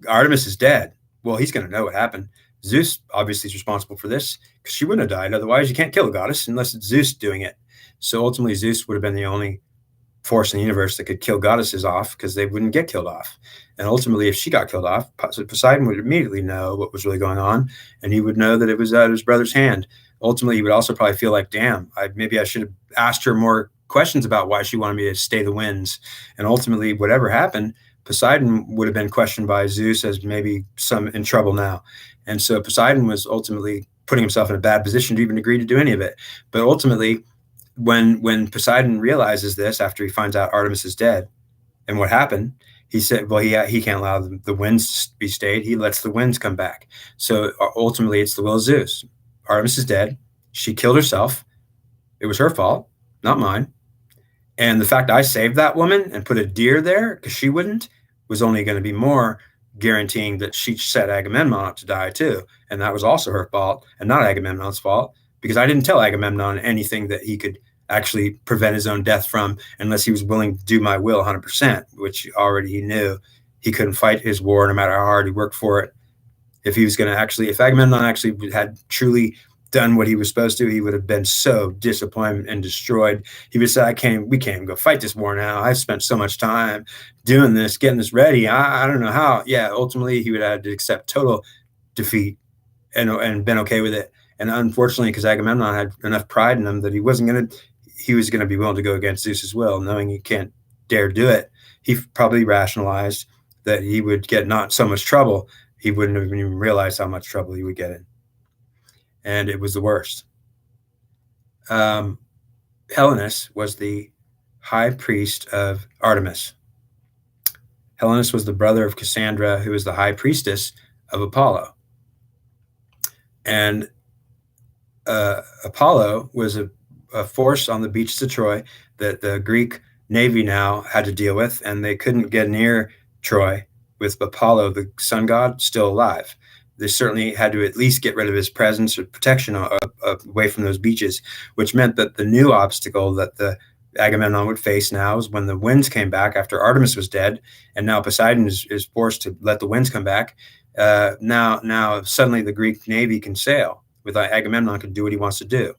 A: Artemis is dead. Well, he's going to know what happened. Zeus obviously is responsible for this because she wouldn't have died. Otherwise, you can't kill a goddess unless it's Zeus doing it. So ultimately, Zeus would have been the only force in the universe that could kill goddesses off, because they wouldn't get killed off. And ultimately, if she got killed off, Poseidon would immediately know what was really going on, and he would know that it was out of his brother's hand. Ultimately, he would also probably feel like, damn, maybe I should have asked her more questions about why she wanted me to stay the winds. And ultimately, whatever happened, Poseidon would have been questioned by Zeus as maybe some in trouble now. And so Poseidon was ultimately putting himself in a bad position to even agree to do any of it. But ultimately, when Poseidon realizes this after he finds out Artemis is dead and what happened, he said, well, he can't allow the winds to be stayed. He lets the winds come back. So ultimately, it's the will of Zeus. Artemis is dead. She killed herself. It was her fault, not mine. And the fact I saved that woman and put a deer there because she wouldn't was only going to be more guaranteeing that she set Agamemnon up to die too. And that was also her fault and not Agamemnon's fault, because I didn't tell Agamemnon anything that he could actually prevent his own death from unless he was willing to do my will 100%, which already he knew. He couldn't fight his war no matter how hard he worked for it. If Agamemnon actually had truly done what he was supposed to, he would have been so disappointed and destroyed. He would say, we can't even go fight this war now. I've spent so much time doing this, getting this ready. I don't know how. Yeah, ultimately, he would have to accept total defeat and been okay with it. And unfortunately, because Agamemnon had enough pride in him that he was going to be willing to go against Zeus's will, knowing he can't dare do it. He probably rationalized that he would get not so much trouble. He wouldn't have even realized how much trouble he would get in. And it was the worst. Helenus was the high priest of Artemis. Helenus was the brother of Cassandra, who was the high priestess of Apollo. And Apollo was a force on the beaches of Troy that the Greek navy now had to deal with, and they couldn't get near Troy with Apollo, the sun god, still alive. They certainly had to at least get rid of his presence or protection away from those beaches, which meant that the new obstacle that the Agamemnon would face now is when the winds came back after Artemis was dead, and now Poseidon is forced to let the winds come back. Now suddenly the Greek navy can sail. With Agamemnon can do what he wants to do.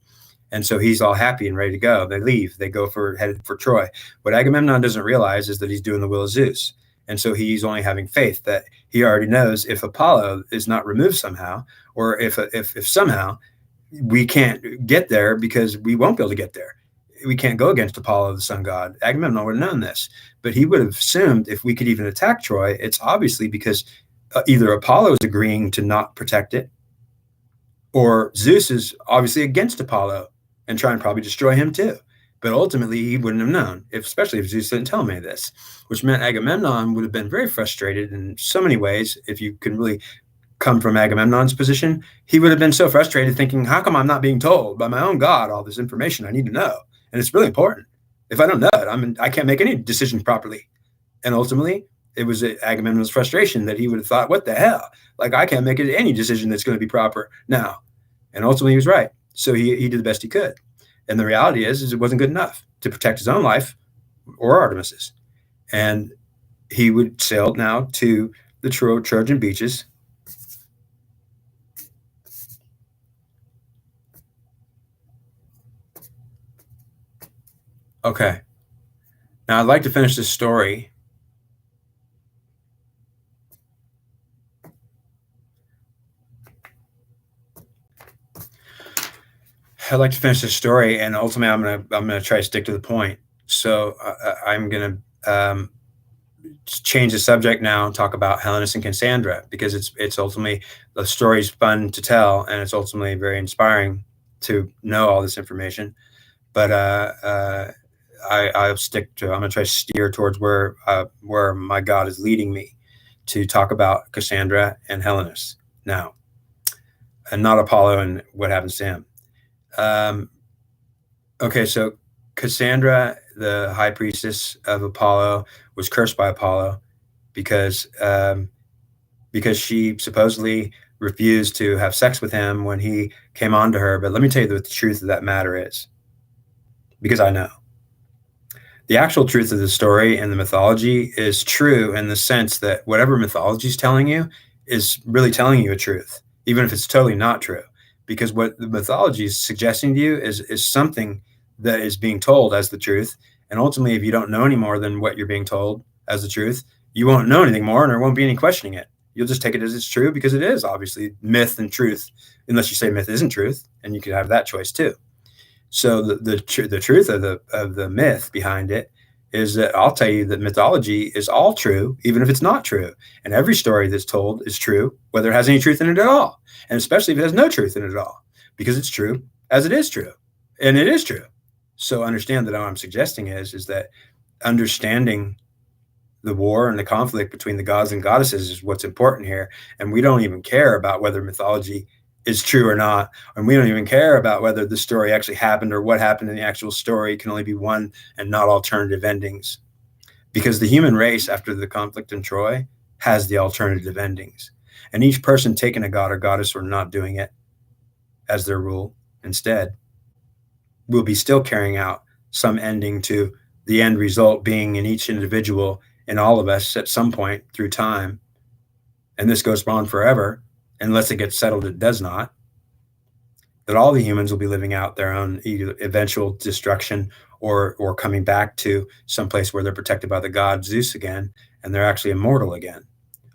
A: And so he's all happy and ready to go. They leave. They go headed for Troy. What Agamemnon doesn't realize is that he's doing the will of Zeus. And so he's only having faith that he already knows if Apollo is not removed somehow, or if somehow we can't get there, because we won't be able to get there. We can't go against Apollo, the sun god. Agamemnon would have known this, but he would have assumed if we could even attack Troy, it's obviously because either Apollo is agreeing to not protect it, or Zeus is obviously against Apollo and trying to probably destroy him too. But ultimately, he wouldn't have known, especially if Zeus didn't tell me this, which meant Agamemnon would have been very frustrated in so many ways. If you can really come from Agamemnon's position, he would have been so frustrated thinking, how come I'm not being told by my own God all this information I need to know? And it's really important. If I don't know it, I can't make any decision properly. And ultimately, it was Agamemnon's frustration that he would have thought, what the hell? Like, I can't make any decision that's going to be proper now. And ultimately, he was right. So he did the best he could. And the reality is it wasn't good enough to protect his own life or Artemis's. And he would sail now to the Trojan beaches. Okay. Now, I'd like to finish this story. I'd like to finish this story, and ultimately, I'm gonna try to stick to the point. So I'm gonna change the subject now and talk about Helenus and Cassandra, because it's ultimately, the story's fun to tell, and it's ultimately very inspiring to know all this information. But I'm gonna try to steer towards where my God is leading me. to talk about Cassandra and Helenus now, and not Apollo and what happens to him. Okay, so Cassandra, the high priestess of Apollo, was cursed by Apollo because she supposedly refused to have sex with him when he came on to her. But let me tell you what the truth of that matter is, because I know. The actual truth of the story and the mythology is true in the sense that whatever mythology is telling you is really telling you a truth, even if it's totally not true. Because what the mythology is suggesting to you is something that is being told as the truth. And ultimately, if you don't know any more than what you're being told as the truth, you won't know anything more and there won't be any questioning it. You'll just take it as it's true because it is obviously myth and truth, unless you say myth isn't truth, and you could have that choice too. So the truth of the myth behind it is that I'll tell you that mythology is all true, even if it's not true. And every story that's told is true, whether it has any truth in it at all. And especially if it has no truth in it at all, because it's true as it is true. And it is true. So understand that what I'm suggesting is that understanding the war and the conflict between the gods and goddesses is what's important here. And we don't even care about whether mythology is true or not. And we don't even care about whether the story actually happened or what happened in the actual story. It can only be one and not alternative endings. Because the human race, after the conflict in Troy, has the alternative endings. And each person taking a god or goddess or not doing it as their rule instead will be still carrying out some ending to the end result being in each individual and all of us at some point through time. And this goes on forever, unless it gets settled, it does not. That all the humans will be living out their own eventual destruction or coming back to some place where they're protected by the god Zeus again, and they're actually immortal again.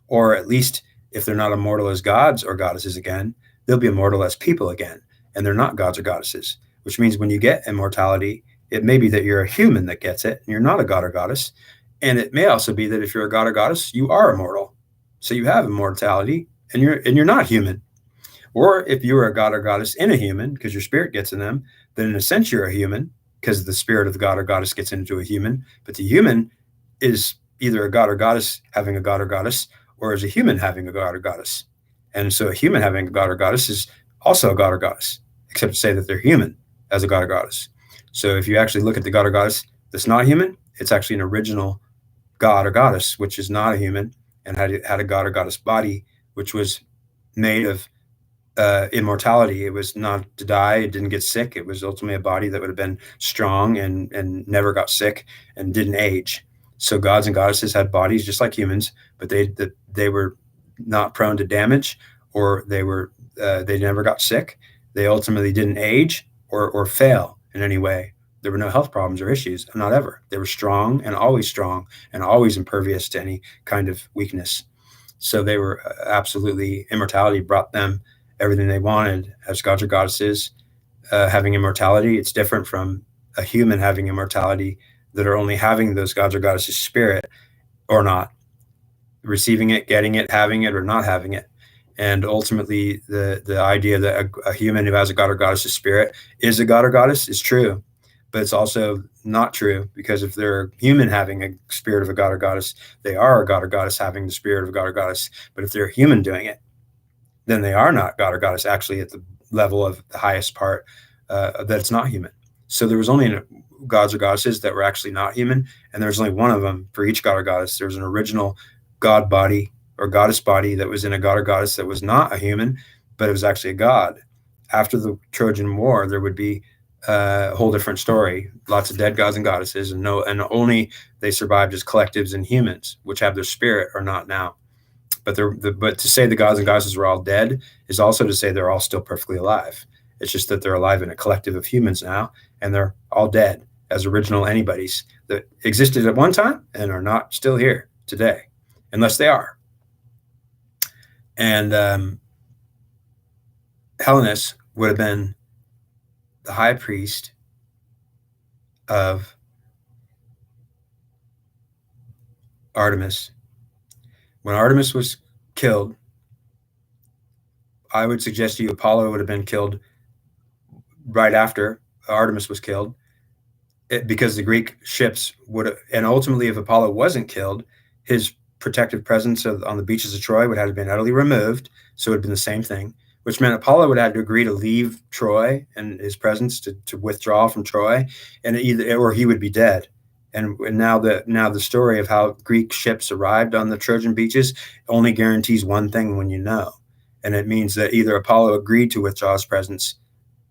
A: Or at least if they're not immortal as gods or goddesses again, they'll be immortal as people again, and they're not gods or goddesses, which means when you get immortality, it may be that you're a human that gets it, and you're not a god or goddess. And it may also be that if you're a god or goddess, you are immortal. So you have immortality, and you're not human. Or if you are a god or goddess in a human, because your spirit gets in them, then in a sense you're a human, because the spirit of the god or goddess gets into a human. But the human is either a god or goddess having a god or goddess, or is a human having a god or goddess. And so a human having a god or goddess is also a god or goddess, except to say that they're human as a god or goddess. So if you actually look at the god or goddess that's not human, it's actually an original god or goddess, which is not a human and had a god or goddess body, which was made of immortality. It was not to die. It didn't get sick. It was ultimately a body that would have been strong and never got sick and didn't age. So gods and goddesses had bodies just like humans, but they were not prone to damage, or they never got sick. They ultimately didn't age or fail in any way. There were no health problems or issues, not ever. They were strong and always impervious to any kind of weakness. So they were absolutely, immortality brought them everything they wanted as gods or goddesses. Having immortality, it's different from a human having immortality that are only having those gods or goddesses spirit or not, receiving it, getting it, having it, or not having it. And ultimately, the idea that a human who has a god or goddess's spirit is a god or goddess is true. But it's also not true, because if they're a human having a spirit of a god or goddess, they are a god or goddess having the spirit of a god or goddess. But if they're a human doing it, then they are not god or goddess, actually at the level of the highest part, that it's not human. So there was only gods or goddesses that were actually not human, and there's only one of them for each god or goddess. There's an original god body or goddess body that was in a god or goddess that was not a human, but it was actually a god. After the Trojan War, there would be a whole different story. Lots of dead gods and goddesses, and only they survived as collectives and humans, which have their spirit or not now. But to say the gods and goddesses were all dead is also to say they're all still perfectly alive. It's just that they're alive in a collective of humans now, and they're all dead as original anybody's that existed at one time and are not still here today, unless they are. And Helenus would have been the high priest of Artemis. When Artemis was killed, I would suggest to you Apollo would have been killed right after Artemis was killed, because the Greek ships would have, and ultimately if Apollo wasn't killed, his protective presence on the beaches of Troy would have to been utterly removed. So it would have been the same thing, which meant Apollo would have to agree to leave Troy and his presence to withdraw from Troy, and or he would be dead. And now the story of how Greek ships arrived on the Trojan beaches only guarantees one thing when you know, and it means that either Apollo agreed to withdraw his presence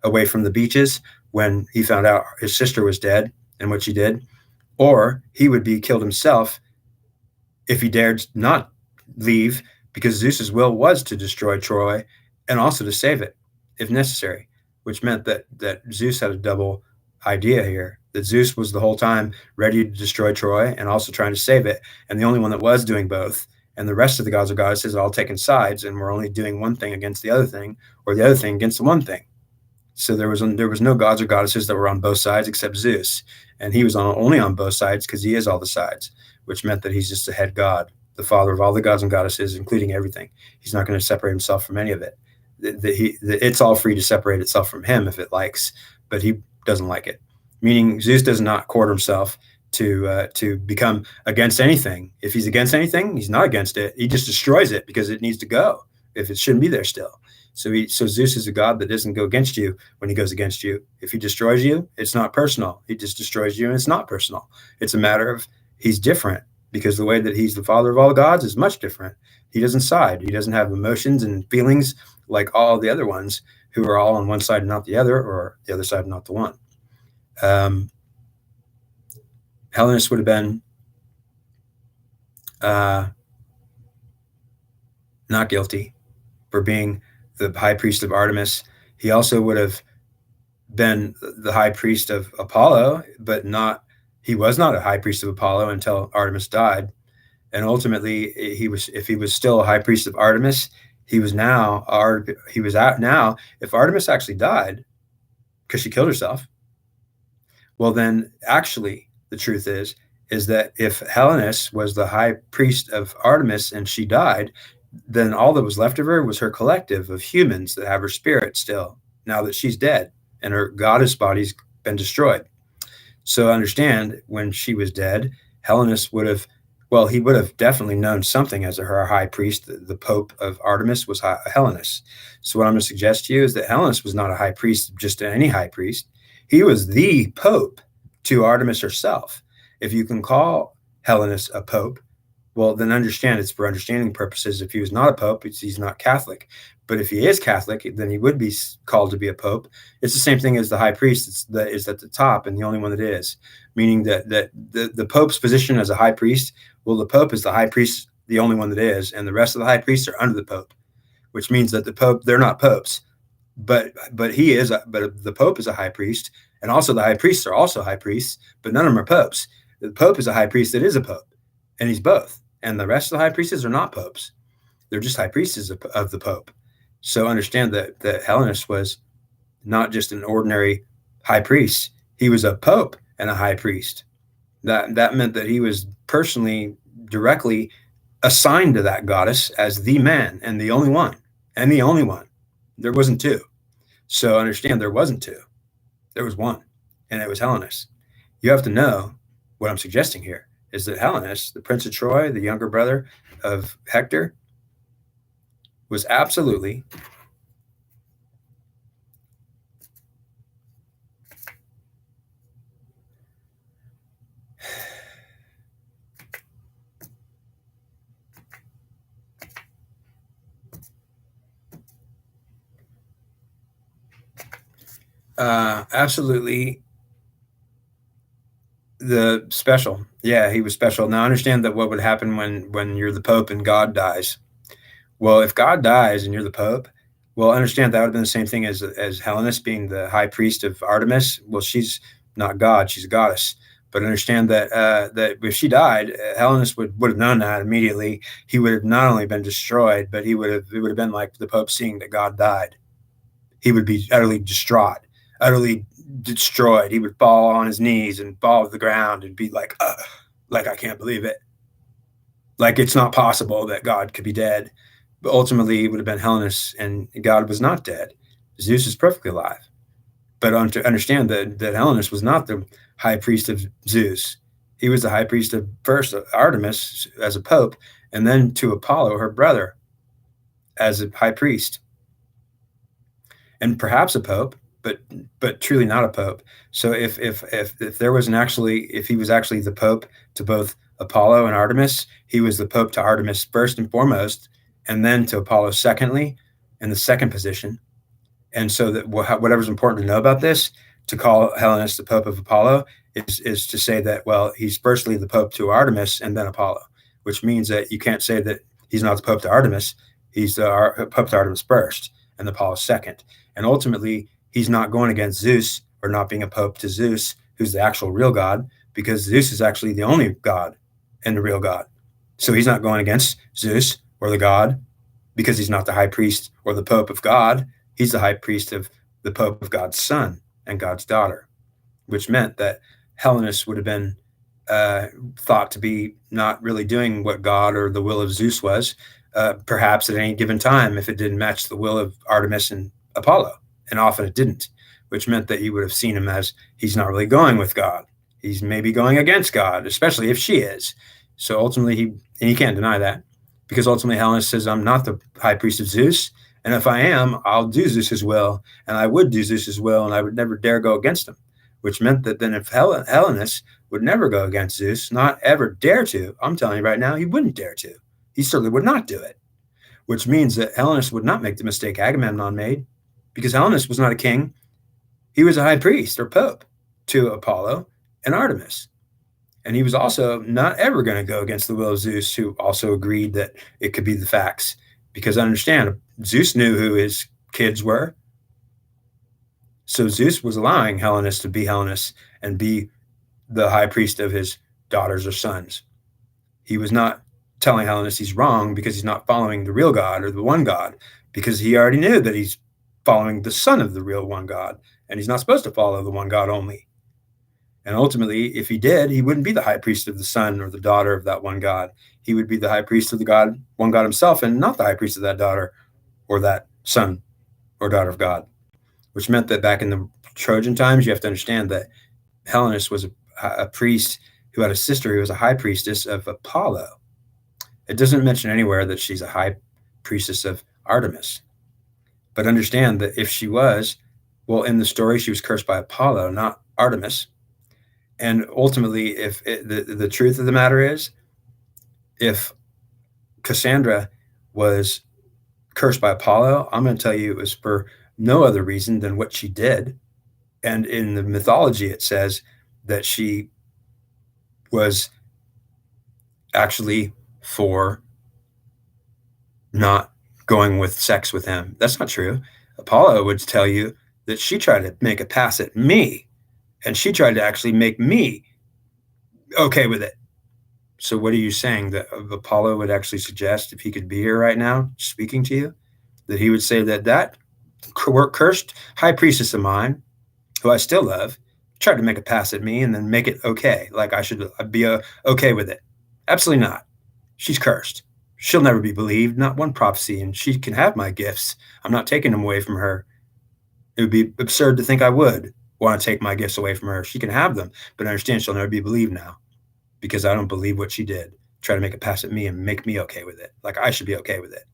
A: away from the beaches when he found out his sister was dead, and which he did, or he would be killed himself if he dared not leave, because Zeus's will was to destroy Troy and also to save it if necessary, which meant that Zeus had a double idea here, that Zeus was the whole time ready to destroy Troy and also trying to save it, and the only one that was doing both. And the rest of the gods or goddesses are all taking sides, and we're only doing one thing against the other thing, or the other thing against the one thing. So there was no gods or goddesses that were on both sides except Zeus, and he was only on both sides because he is all the sides, which meant that he's just a head god, the father of all the gods and goddesses, including everything. He's not going to separate himself from any of it. It's all free to separate itself from him if it likes, but he doesn't like it. Meaning Zeus does not court himself to become against anything. If he's against anything, he's not against it. He just destroys it because it needs to go if it shouldn't be there still. So Zeus is a god that doesn't go against you when he goes against you. If he destroys you, it's not personal. He just destroys you, and it's not personal. It's a matter of he's different, because the way that he's the father of all gods is much different. He doesn't side. He doesn't have emotions and feelings like all the other ones who are all on one side and not the other, or the other side and not the one. Helenus would have been not guilty for being the high priest of Artemis. He also would have been the high priest of Apollo, but he was not a high priest of Apollo until Artemis died. And ultimately, if he was still a high priest of Artemis, if Artemis actually died because she killed herself, well, then actually the truth is that if Helenus was the high priest of Artemis and she died, then all that was left of her was her collective of humans that have her spirit still, now that she's dead and her goddess body's been destroyed. So understand, when she was dead, Helenus would have definitely known something as her high priest. The Pope of Artemis was Helenus. So what I'm going to suggest to you is that Helenus was not a high priest, just any high priest. He was the Pope to Artemis herself. If you can call Helenus a Pope, well, then understand it's for understanding purposes. If he was not a Pope, he's not Catholic. But if he is Catholic, then he would be called to be a Pope. It's the same thing as the high priest is at the top and the only one that is, meaning that the Pope's position as a high priest, well, the Pope is the high priest, the only one that is, and the rest of the high priests are under the Pope, which means that the Pope, they're not popes, but the Pope is a high priest, and also the high priests are also high priests, but none of them are popes. The Pope is a high priest that is a Pope, and he's both. And the rest of the high priests are not popes. They're just high priests of the Pope. So understand that Helenus was not just an ordinary high priest. He was a Pope and a high priest. That meant that he was personally, directly assigned to that goddess as the man and the only one. And the only one. There wasn't two. So understand, there wasn't two. There was one. And it was Helenus. You have to know what I'm suggesting here is that Helenus, the Prince of Troy, the younger brother of Hector, was absolutely absolutely the special. Yeah, he was special. Now understand that what would happen when you're the Pope and God dies. Well, if God dies and you're the Pope, well, understand that would have been the same thing as Helenus being the high priest of Artemis. Well, she's not God; she's a goddess. But understand that that if she died, Helenus would have known that immediately. He would have not only been destroyed, but it would have been like the Pope seeing that God died. He would be utterly distraught, utterly destroyed. He would fall on his knees and fall to the ground and be like I can't believe it. Like it's not possible that God could be dead. But ultimately, it would have been Helenus, and God was not dead. Zeus is perfectly alive. But to understand that Helenus was not the high priest of Zeus. He was the high priest of first Artemis as a pope, and then to Apollo, her brother, as a high priest, and perhaps a pope, but truly not a pope. So if there was if he was actually the pope to both Apollo and Artemis, he was the pope to Artemis first and foremost, and then to Apollo secondly, in the second position. And so that whatever's important to know about this, to call Helenus the pope of Apollo is to say that, well, he's firstly the pope to Artemis and then Apollo, which means that you can't say that he's not the pope to Artemis. He's the pope to Artemis first and Apollo second. And ultimately, he's not going against Zeus or not being a pope to Zeus, who's the actual real God, because Zeus is actually the only God and the real God. So he's not going against Zeus or the God because he's not the high priest or the pope of God. He's the high priest of the pope of God's son and God's daughter, which meant that Helenus would have been thought to be not really doing what God or the will of Zeus was, perhaps at any given time, if it didn't match the will of Artemis and Apollo. And often it didn't, which meant that you would have seen him as he's not really going with God. He's maybe going against God, especially if she is. So ultimately, he can't deny that, because ultimately Helenus says, I'm not the high priest of Zeus. And if I am, I'll do Zeus's will, and I would do Zeus's will, and I would never dare go against him, which meant that then if Helenus would never go against Zeus, not ever dare to, I'm telling you right now, he wouldn't dare to. He certainly would not do it, which means that Helenus would not make the mistake Agamemnon made, because Helenus was not a king. He was a high priest or pope to Apollo and Artemis. And he was also not ever going to go against the will of Zeus, who also agreed that it could be the facts. Because understand, Zeus knew who his kids were. So Zeus was allowing Helenus to be Helenus and be the high priest of his daughters or sons. He was not telling Helenus he's wrong because he's not following the real God or the one God, because he already knew that he's following the son of the real one God, and he's not supposed to follow the one God only. And ultimately, if he did, he wouldn't be the high priest of the son or the daughter of that one God. He would be the high priest of the one God himself, and not the high priest of that daughter or that son or daughter of God, which meant that back in the Trojan times, you have to understand that Helenus was a priest who had a sister who was a high priestess of Apollo. It doesn't mention anywhere that she's a high priestess of Artemis. But understand that if she was, well, in the story, she was cursed by Apollo, not Artemis. And ultimately, if the truth of the matter is, if Cassandra was cursed by Apollo, I'm going to tell you it was for no other reason than what she did. And in the mythology, it says that she was actually for not going with sex with him. That's not true. Apollo would tell you that she tried to make a pass at me, and she tried to actually make me okay with it. So what are you saying, that Apollo would actually suggest, if he could be here right now speaking to you, that he would say that cursed high priestess of mine, who I still love, tried to make a pass at me and then make it okay, like I should be okay with it? Absolutely not. She's cursed. She'll never be believed, not one prophecy, and she can have my gifts. I'm not taking them away from her. It would be absurd to think I would want to take my gifts away from her. She can have them, but understand she'll never be believed now, because I don't believe what she did. Try to make a pass at me and make me okay with it, like I should be okay with it.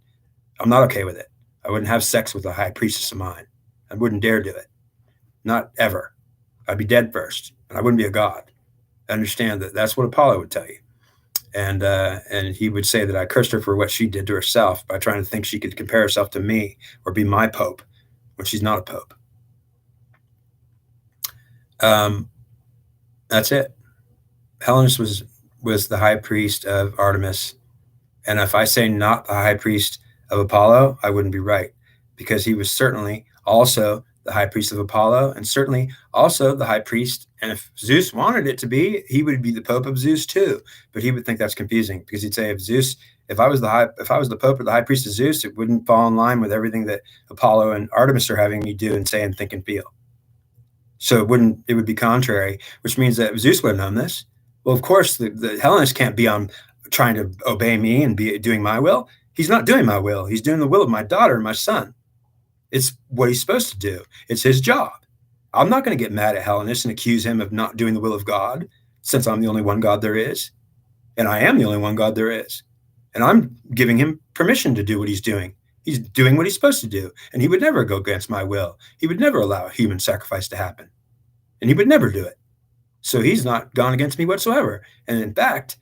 A: I'm not okay with it. I wouldn't have sex with a high priestess of mine. I wouldn't dare do it. Not ever. I'd be dead first, and I wouldn't be a god. Understand that that's what Apollo would tell you. And he would say that I cursed her for what she did to herself by trying to think she could compare herself to me or be my pope when she's not a pope. That's it. Helenus was the high priest of Artemis. And if I say not the high priest of Apollo, I wouldn't be right, because he was certainly also the high priest of Apollo, and certainly also the high priest. And if Zeus wanted it to be, he would be the pope of Zeus too. But he would think that's confusing, because he'd say, if I was the pope or the high priest of Zeus, it wouldn't fall in line with everything that Apollo and Artemis are having me do and say and think and feel. So it would be contrary, which means that Zeus would have known this. Well, of course, the Helenus can't be on trying to obey me and be doing my will. He's not doing my will. He's doing the will of my daughter and my son. It's what he's supposed to do. It's his job. I'm not going to get mad at Helenus and accuse him of not doing the will of God. since I'm the only one God there is, and I am the only one God there is. And I'm giving him permission to do what he's doing. He's doing what he's supposed to do, and he would never go against my will. He would never allow a human sacrifice to happen, and he would never do it. So he's not gone against me whatsoever. And in fact,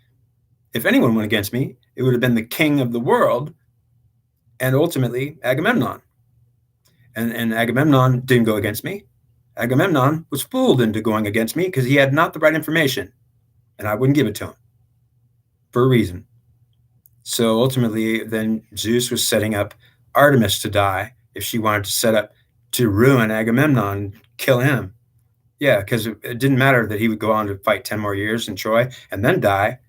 A: if anyone went against me, it would have been the king of the world and ultimately Agamemnon. And Agamemnon didn't go against me. Agamemnon was fooled into going against me because he had not the right information, and I wouldn't give it to him for a reason. So ultimately, then Zeus was setting up Artemis to die if she wanted to set up to ruin Agamemnon, kill him. Yeah, because it didn't matter that he would go on to fight 10 more years in Troy and then die,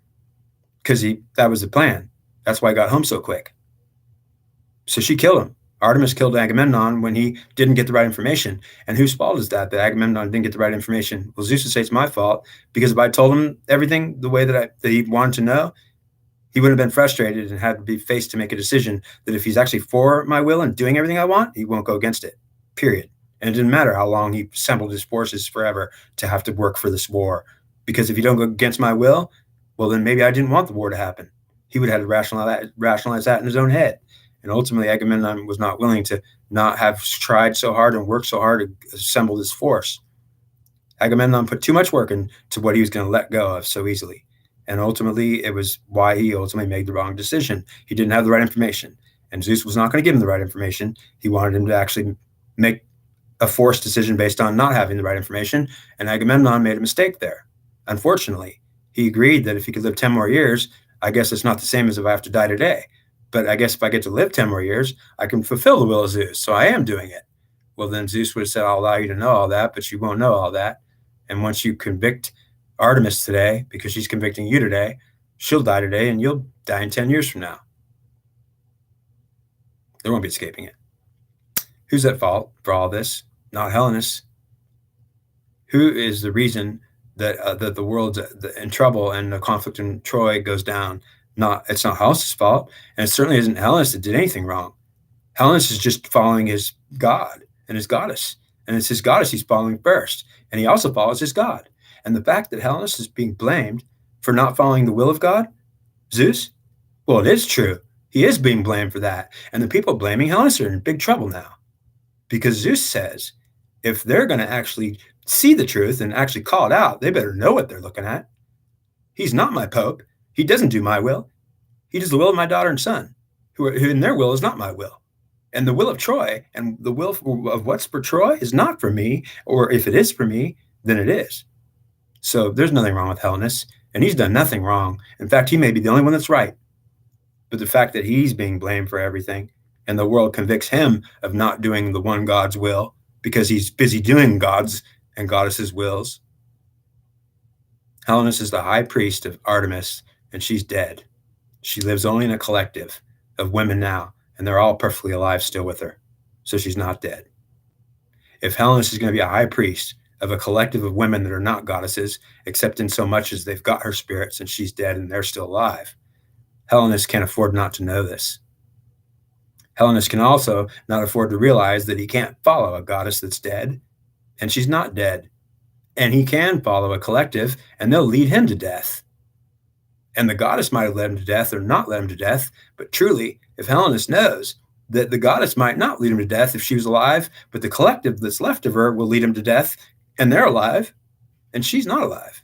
A: because that was the plan. That's why he got home so quick. So she killed him. Artemis killed Agamemnon when he didn't get the right information. And whose fault is that Agamemnon didn't get the right information? Well, Zeus would say it's my fault, because if I told him everything the way that he wanted to know, he would have been frustrated and had to be faced to make a decision that if he's actually for my will and doing everything I want, he won't go against it, period. And it didn't matter how long he assembled his forces forever to have to work for this war. Because if you don't go against my will, well, then maybe I didn't want the war to happen. He would have to rationalize that in his own head. And ultimately, Agamemnon was not willing to not have tried so hard and worked so hard to assemble this force. Agamemnon put too much work into what he was going to let go of so easily. And ultimately, it was why he ultimately made the wrong decision. He didn't have the right information. And Zeus was not going to give him the right information. He wanted him to actually make a forced decision based on not having the right information. And Agamemnon made a mistake there. Unfortunately, he agreed that if he could live 10 more years, I guess it's not the same as if I have to die today. But I guess if I get to live 10 more years, I can fulfill the will of Zeus. So I am doing it. Well, then Zeus would have said, I'll allow you to know all that, but you won't know all that. And once you convict Artemis today, because she's convicting you today, she'll die today, and you'll die in 10 years from now. There won't be escaping it. Who's at fault for all this? Not Helenus. Who is the reason that the world's in trouble and the conflict in Troy goes down? It's not Helenus' fault, and it certainly isn't Helenus that did anything wrong. Helenus is just following his god and his goddess, and it's his goddess he's following first, and he also follows his god. And the fact that Helenus is being blamed for not following the will of God, Zeus, well, it is true. He is being blamed for that. And the people blaming Helenus are in big trouble now, because Zeus says if they're going to actually see the truth and actually call it out, they better know what they're looking at. He's not my pope. He doesn't do my will. He does the will of my daughter and son, who in their will is not my will. And the will of Troy and the will of what's for Troy is not for me, or if it is for me, then it is. So there's nothing wrong with Helenus, and he's done nothing wrong. In fact, he may be the only one that's right. But the fact that he's being blamed for everything, and the world convicts him of not doing the one God's will because he's busy doing God's and goddesses' wills. Helenus is the high priest of Artemis, and she's dead. She lives only in a collective of women now, and they're all perfectly alive still with her. So she's not dead. If Helenus is going to be a high priest of a collective of women that are not goddesses, except in so much as they've got her spirits and she's dead and they're still alive, Helenus can't afford not to know this. Helenus can also not afford to realize that he can't follow a goddess that's dead, and she's not dead. And he can follow a collective, and they'll lead him to death. And the goddess might have led him to death or not led him to death, but truly, if Helenus knows that the goddess might not lead him to death if she was alive, but the collective that's left of her will lead him to death, and they're alive, and she's not alive,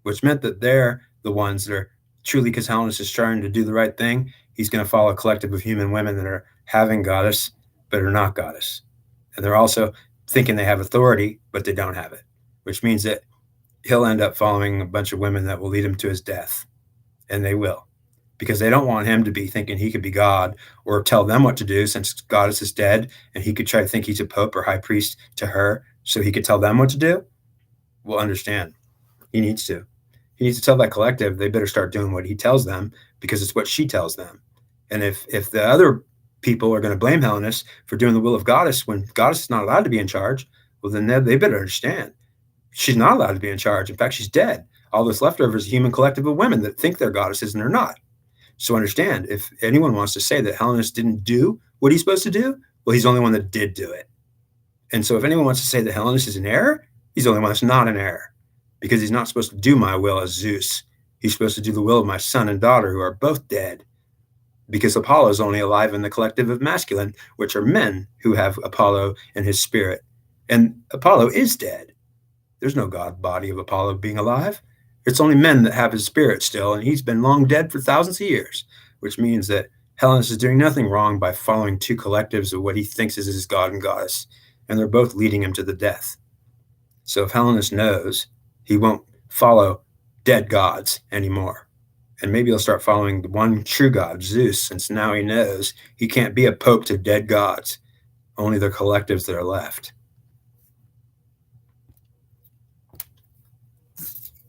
A: which meant that they're the ones that are truly, because Helenus is trying to do the right thing, he's going to follow a collective of human women that are having goddess, but are not goddess. And they're also thinking they have authority, but they don't have it, which means that he'll end up following a bunch of women that will lead him to his death. And they will, because they don't want him to be thinking he could be God or tell them what to do, since goddess is dead and he could try to think he's a pope or high priest to her so he could tell them what to do. Well, understand, he needs to. He needs to tell that collective they better start doing what he tells them, because it's what she tells them. And if the other people are going to blame Helenus for doing the will of goddess when goddess is not allowed to be in charge, well, then they better understand she's not allowed to be in charge. In fact, she's dead. All that's left over is a human collective of women that think they're goddesses and they're not. So understand, if anyone wants to say that Helenus didn't do what he's supposed to do, well, he's the only one that did do it. And so if anyone wants to say that Helenus is in error, he's the only one that's not in error, because he's not supposed to do my will as Zeus. He's supposed to do the will of my son and daughter, who are both dead, because Apollo is only alive in the collective of masculine, which are men who have Apollo and his spirit. And Apollo is dead. There's no god body of Apollo being alive. It's only men that have his spirit still, and he's been long dead for thousands of years, which means that Helenus is doing nothing wrong by following two collectives of what he thinks is his god and goddess, and they're both leading him to the death. So if Helenus knows, he won't follow dead gods anymore. And maybe he'll start following the one true god, Zeus, since now he knows he can't be a pope to dead gods, only the collectives that are left.